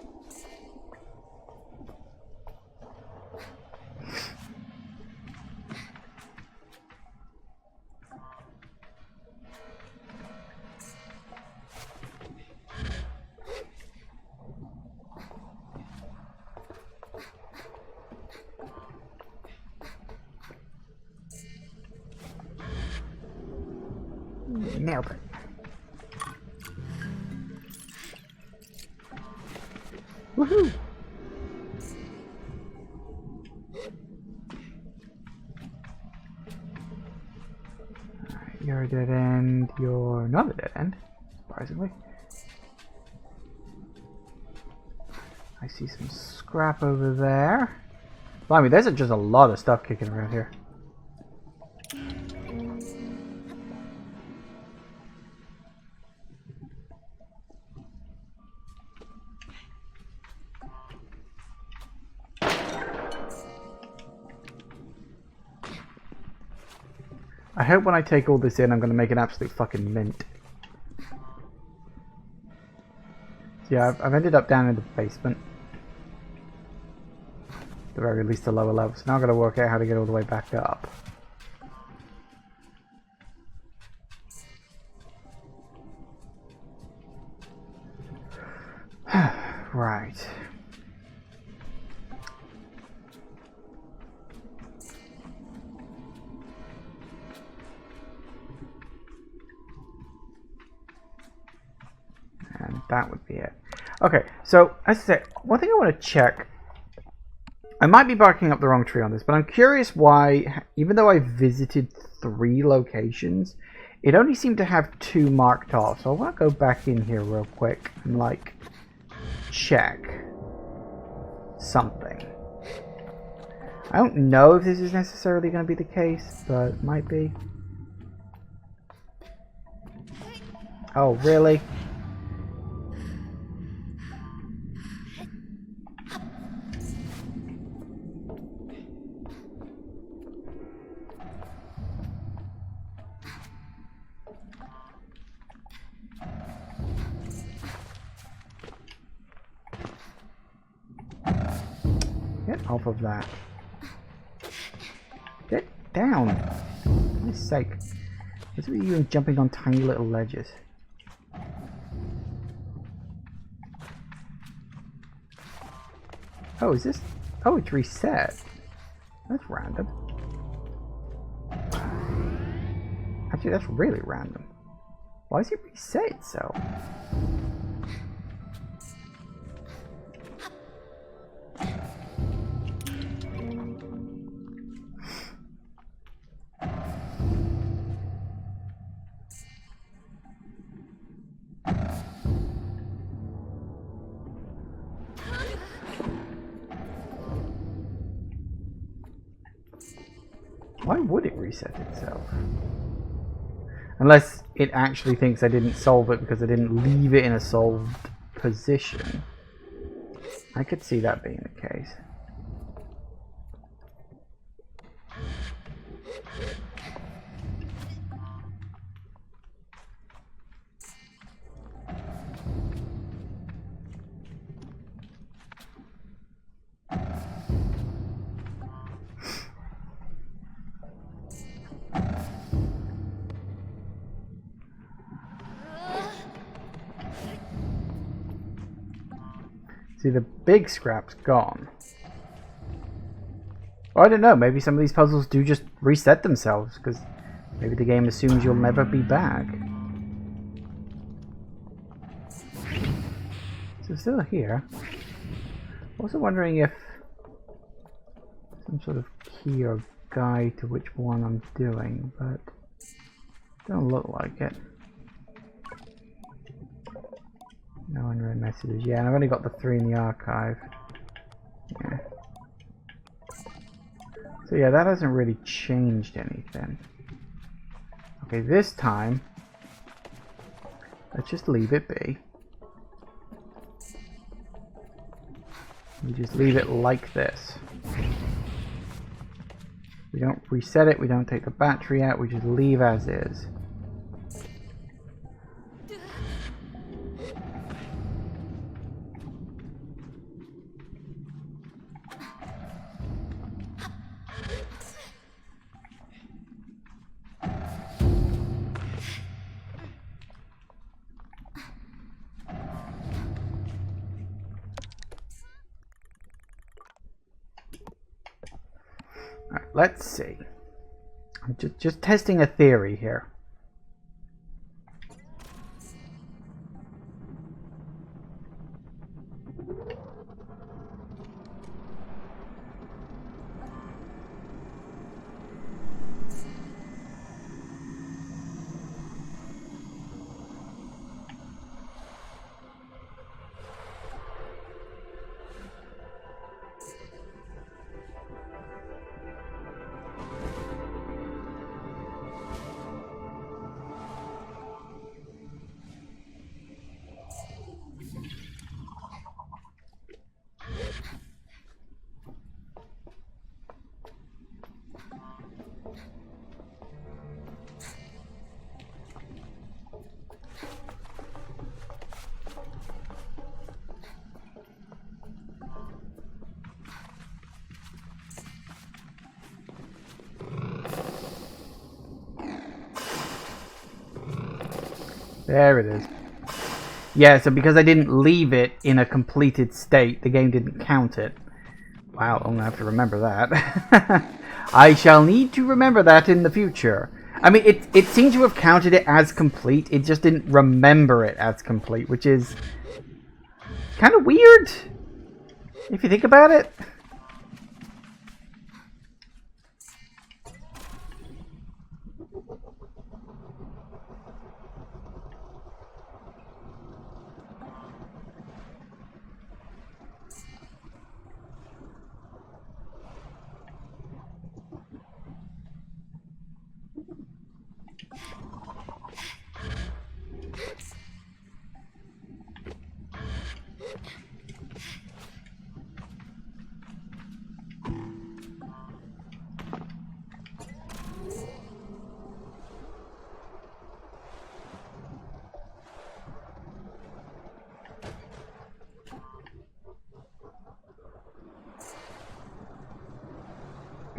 Nailed it. Woohoo! Alright, you're a dead end. You're not a dead end, surprisingly. I see some scrap over there. Blimey, there's just a lot of stuff kicking around here. I hope when I take all this in, I'm going to make an absolute fucking mint. So yeah, I've ended up down in the basement. At the very least, the lower level. So now I've got to work out how to get all the way back up. Right. And that would be it. Okay, so as I said, one thing I want to check. I might be barking up the wrong tree on this, but I'm curious why, even though I visited 3 locations, it only seemed to have 2 marked off. So I want to go back in here real quick and like check something. I don't know if this is necessarily going to be the case, but it might be. Oh, really? Get off of that. Get down. For goodness sake. What's with you jumping on tiny little ledges? Oh, is this? Oh, it's reset. That's random. Actually, that's really random. Why does it reset itself? Why would it reset itself? Unless it actually thinks I didn't solve it because I didn't leave it in a solved position. I could see that being the case. See, the big scrap's gone. Well, I don't know, maybe some of these puzzles do just reset themselves, because maybe the game assumes you'll never be back. So still here. Also wondering if some sort of key or guide to which one I'm doing, but don't look like it. No unread messages. Yeah, and I've only got the 3 in the archive. Yeah. So yeah, that hasn't really changed anything. Okay, this time, let's just leave it be. We just leave it like this. We don't reset it, we don't take the battery out, we just leave as is. Alright, let's see. I'm just testing a theory here. There it is. Yeah, so because I didn't leave it in a completed state, the game didn't count it. Wow, I'm gonna have to remember that. I shall need to remember that in the future. I mean, it seemed to have counted it as complete, it just didn't remember it as complete, which is kind of weird, if you think about it.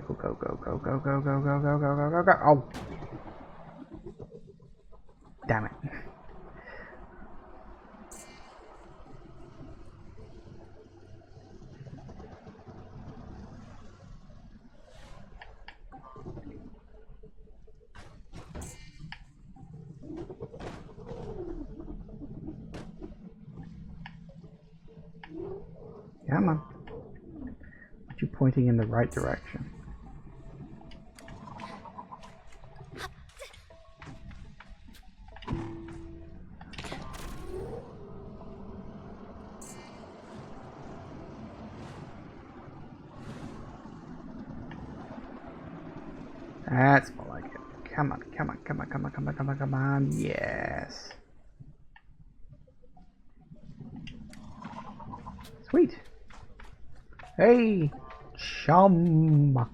Go, go, go, go, go, go, go, go, go, go, go, go. Oh. Damn it. Come on. But you're pointing in the right direction. That's more like it. Come on, come on, come on, come on, come on, come on, come on. Yes. Sweet. Hey, chum.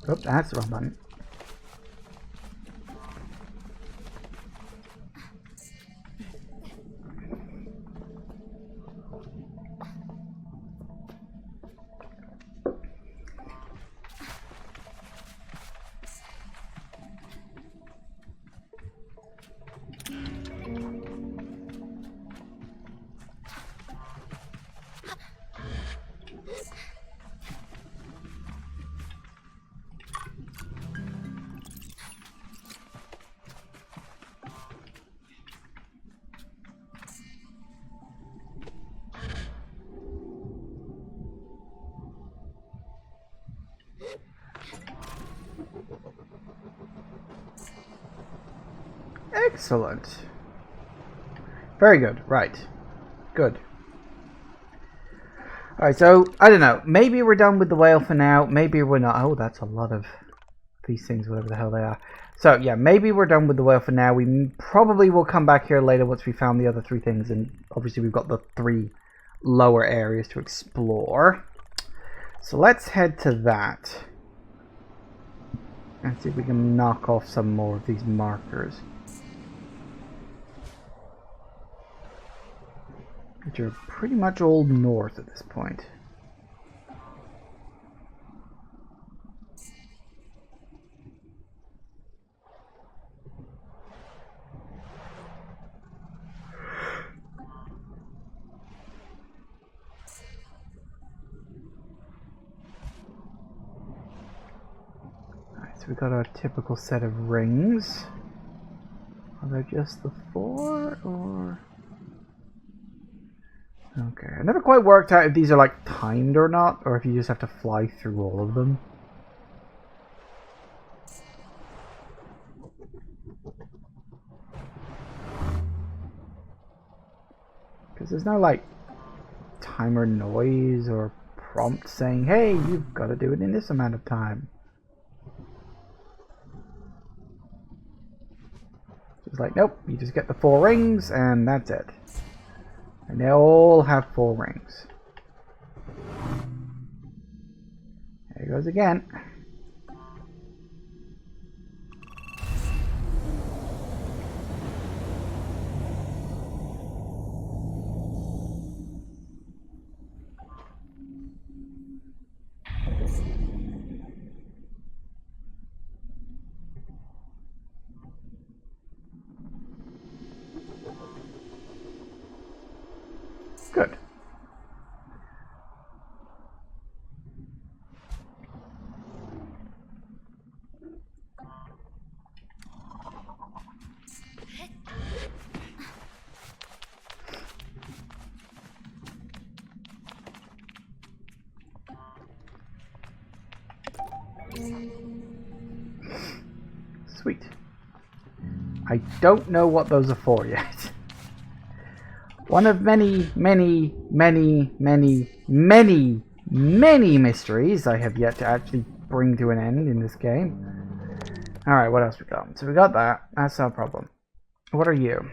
Oh, that's the wrong button. Excellent. Very good. Right. Good. Alright, so, I don't know. Maybe we're done with the whale for now. Maybe we're not. Oh, that's a lot of these things, whatever the hell they are. So, yeah, maybe we're done with the whale for now. We probably will come back here later once we found the other three things. And obviously we've got the three lower areas to explore. So let's head to that. And see if we can knock off some more of these markers. Which are pretty much all north at this point. Alright, so we got our typical set of rings. Are there just the 4 or... Okay, I never quite worked out if these are like timed or not, or if you just have to fly through all of them. Because there's no like timer noise or prompt saying, hey, you've got to do it in this amount of time. It's like, nope, you just get the 4 rings and that's it. And they all have 4 rings. There he goes again. Good. Sweet. I don't know what those are for yet. One of many mysteries I have yet to actually bring to an end in this game. Alright, what else we got? So we got that. That's no problem. What are you?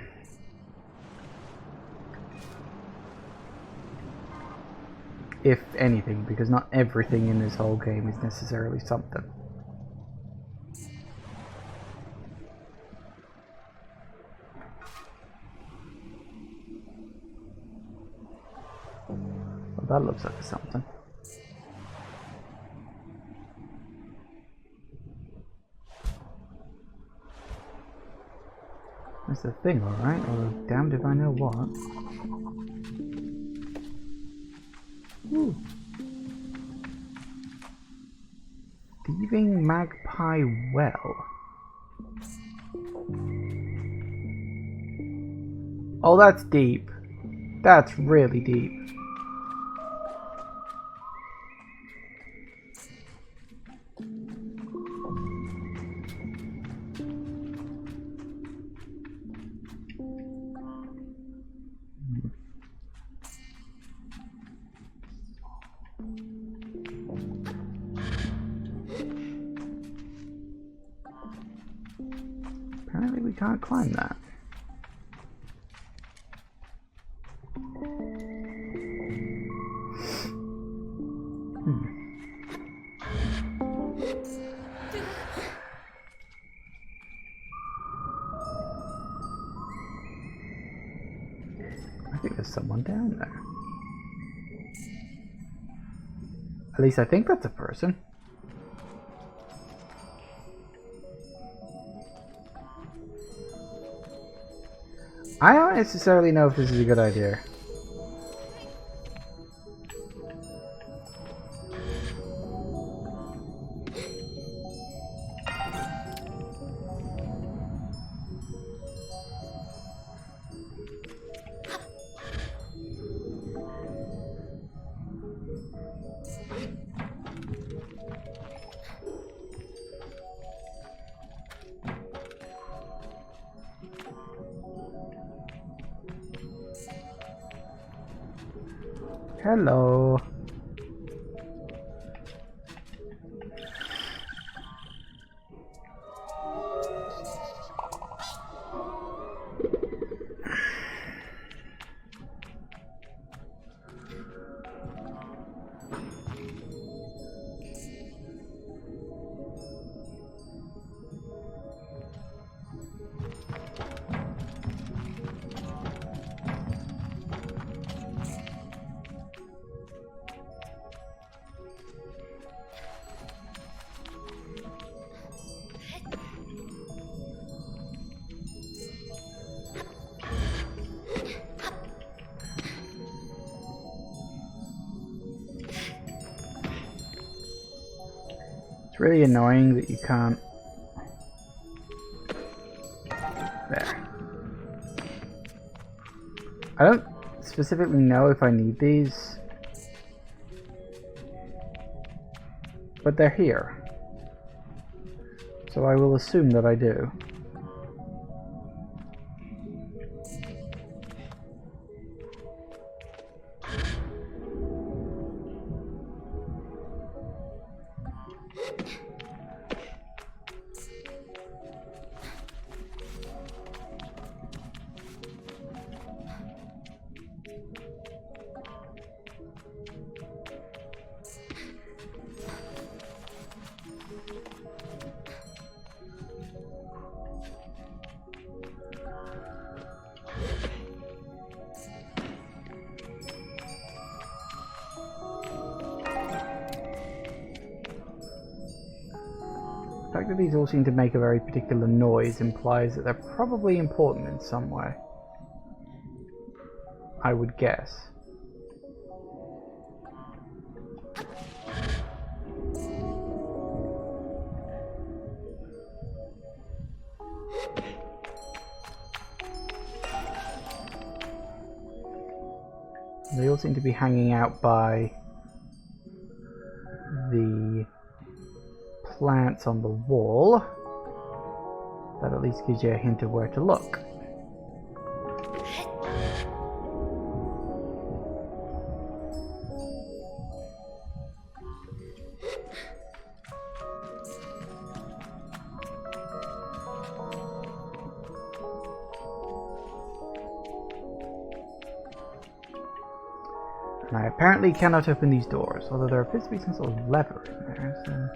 If anything, because not everything in this whole game is necessarily something. Well, that looks like something. That's the thing, alright? Although, damned if I know what. Ooh. Thieving Magpie Well. Oh, that's deep. That's really deep. Apparently we can't climb that. I think there's someone down there. At least I think that's a person. I don't necessarily know if this is a good idea. Hello. It's really annoying that you can't. There. I don't specifically know if I need these, but they're here. So I will assume that I do. The fact that these all seem to make a very particular noise implies that they're probably important in some way. I would guess. They all seem to be hanging out by the plants on the wall. That at least gives you a hint of where to look. And I apparently cannot open these doors, although there appears to be some sort of lever in there, so...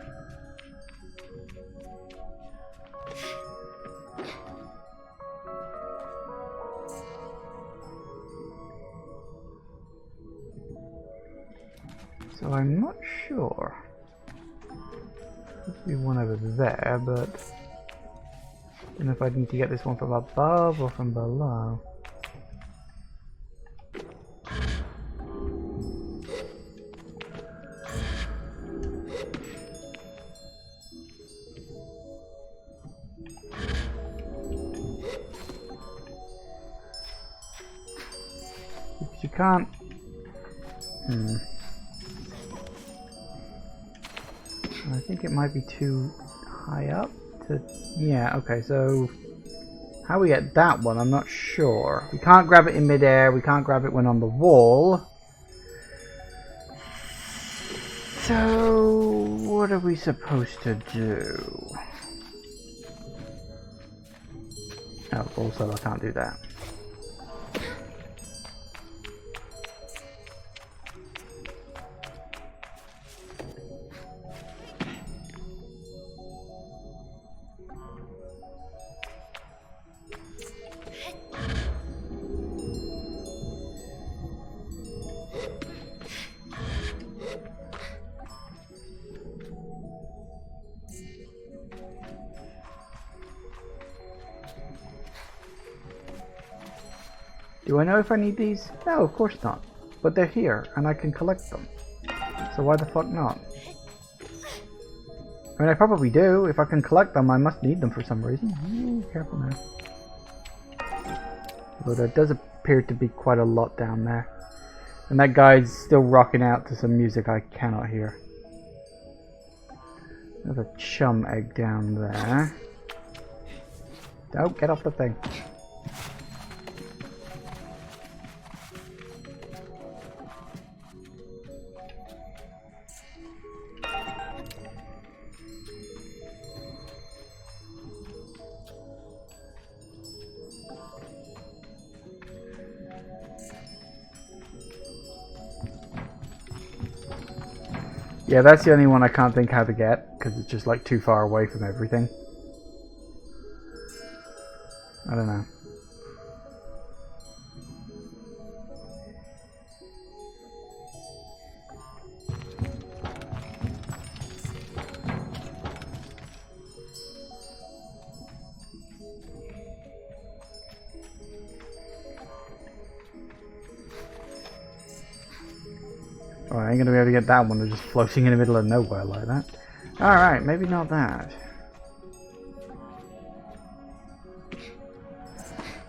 So I'm not sure. There's be one over there, but I don't know if I need to get this one from above or from below. Because you can't. I think it might be too high up to... Yeah, okay, so... How we get that one, I'm not sure. We can't grab it in midair, we can't grab it when on the wall. So... What are we supposed to do? Oh, also I can't do that. Do I know if I need these? No, of course not. But they're here, and I can collect them. So why the fuck not? I mean, I probably do. If I can collect them, I must need them for some reason. Ooh, careful now. Although there does appear to be quite a lot down there. And that guy's still rocking out to some music I cannot hear. Another chum egg down there. Don't get off the thing. Yeah, that's the only one I can't think how to get, because it's just like too far away from everything. I don't know. Oh, I ain't gonna be able to get that one. They're just floating in the middle of nowhere like that. Alright, maybe not that.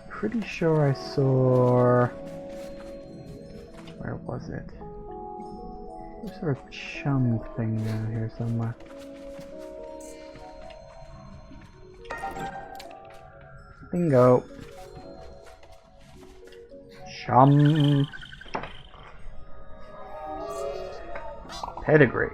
Pretty sure I saw... Where was it? There's sort of chum thing down here somewhere. Bingo. Chum. Pedigree.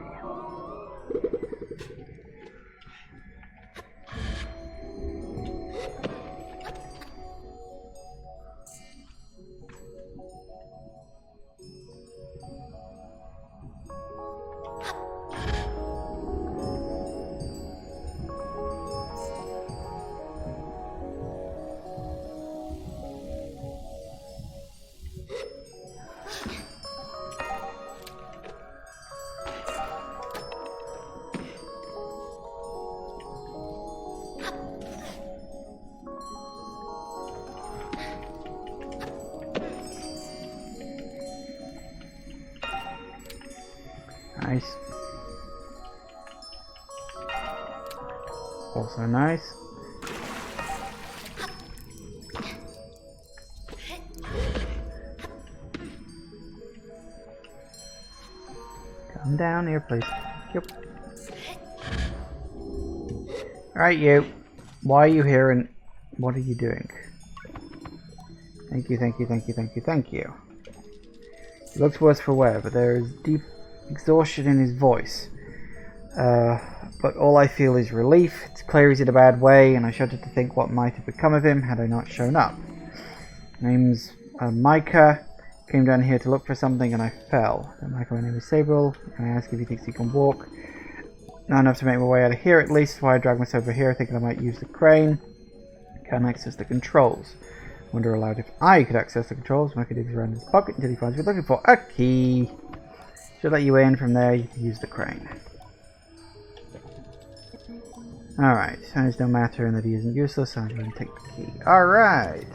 Nice. Also nice. Come down here, please. Yep. Alright, you. Why are you here and what are you doing? Thank you, thank you, thank you, thank you, thank you. He looks worse for wear, but there is deep exhaustion in his voice. But all I feel is relief. It's clear he's in a bad way, and I shudder to think what might have become of him had I not shown up. Name's Micah. Came down here to look for something and I fell. Micah, my name is Sable, and I ask if he thinks he can walk. Not enough to make my way out of here at least, so I drag myself over here thinking I might use the crane. Can't access the controls. Wonder aloud if I could access the controls. Micah digs around his pocket until he finds what he's looking for. A key! Should let you in. From there you can use the crane. Alright, signs don't matter and that he isn't useless, so I'm going to take the key. Alright!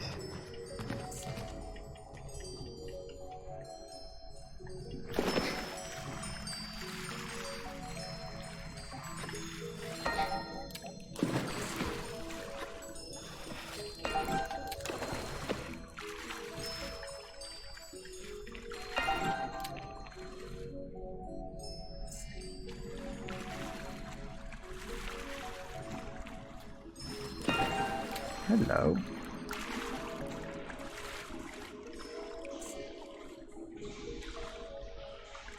Hello.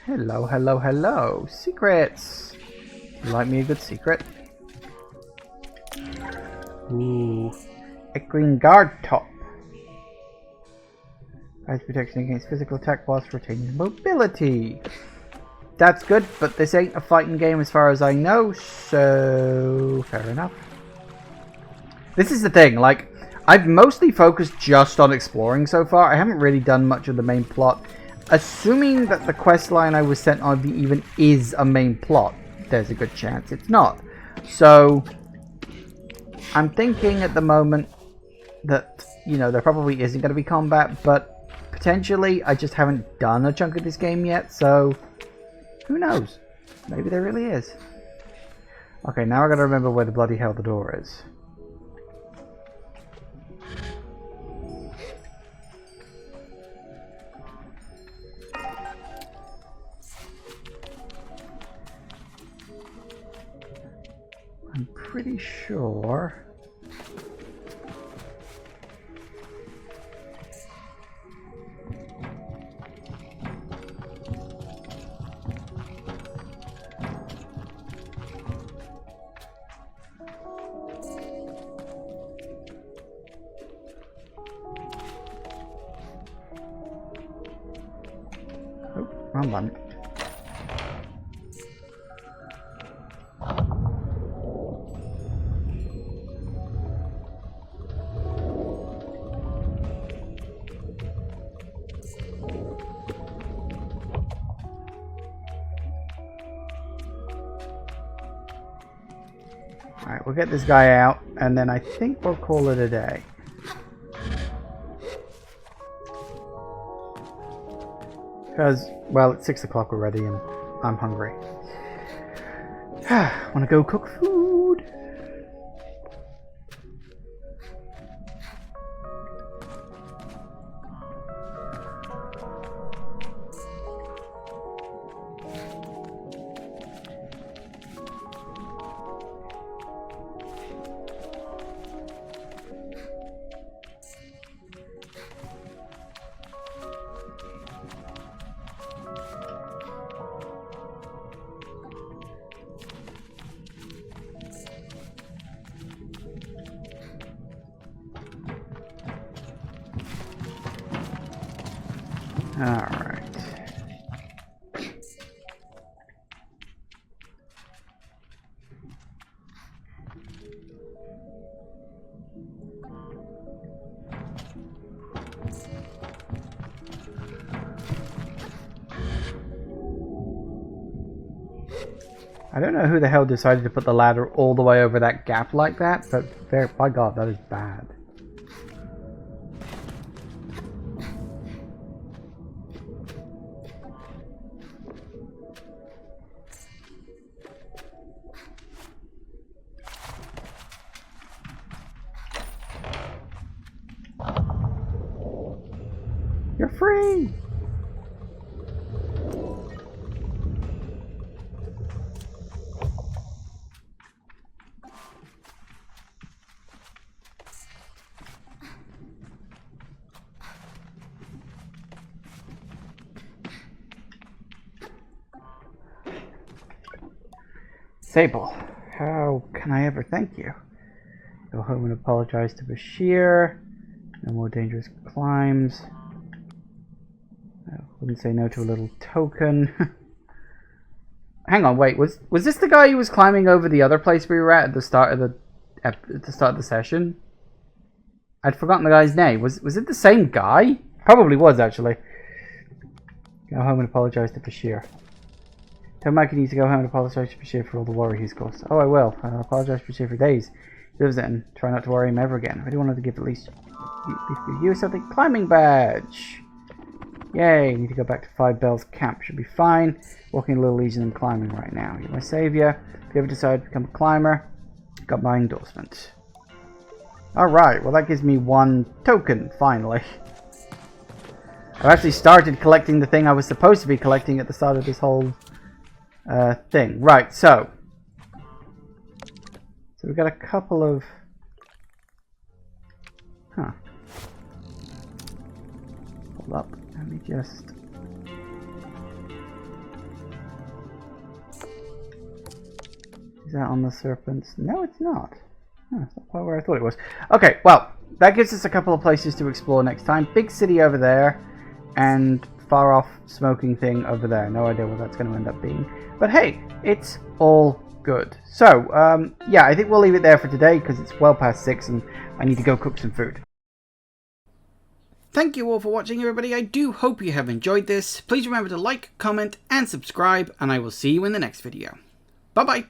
Hello, hello, hello. Secrets! You like me a good secret? Ooh. A green guard top. Provides protection against physical attack whilst retaining mobility. That's good, but this ain't a fighting game as far as I know, so fair enough. This is the thing, like, I've mostly focused just on exploring so far. I haven't really done much of the main plot. Assuming that the quest line I was sent on even is a main plot, there's a good chance it's not. So, I'm thinking at the moment that, you know, there probably isn't going to be combat, but potentially I just haven't done a chunk of this game yet, so who knows? Maybe there really is. Okay, now I gotta remember where the bloody hell the door is. I'm pretty sure. Oh, wrong one. Alright, we'll get this guy out, and then I think we'll call it a day. Because, well, it's 6 o'clock already, and I'm hungry. Wanna go cook food? Alright. I don't know who the hell decided to put the ladder all the way over that gap like that, but fair, by God, that is bad. You're free! Sable, how can I ever thank you? Go home and apologize to Bashir. No more dangerous climbs. I wouldn't say no to a little token. Hang on, wait. Was this the guy who was climbing over the other place we were at the start of the session? I'd forgotten the guy's name. Was it the same guy? Probably was, actually. Go home and apologize to Bashir. Tell Mike he needs to go home and apologize to Bashir for all the worry he's caused. Oh, I will. I'll apologize to Bashir for days. He lives it and try not to worry him ever again. I do want to give at least you something. Climbing badge. Yay. Need to go back to 5 Bells camp. Should be fine. Walking a little easier than climbing right now. You're my savior. If you ever decide to become a climber, got my endorsement. Alright, well that gives me 1 token, finally. I've actually started collecting the thing I was supposed to be collecting at the start of this whole thing. Right, so we've got a couple of... Huh. Hold up, let me just... Is that on the serpents? No, it's not. Oh, that's not quite where I thought it was. Okay, well, that gives us a couple of places to explore next time. Big city over there, and far off smoking thing over there. No idea what that's going to end up being. But hey, it's all good. So, yeah, I think we'll leave it there for today because it's well past 6 and I need to go cook some food. Thank you all for watching, everybody. I do hope you have enjoyed this. Please remember to like, comment, and subscribe, and I will see you in the next video. Bye-bye.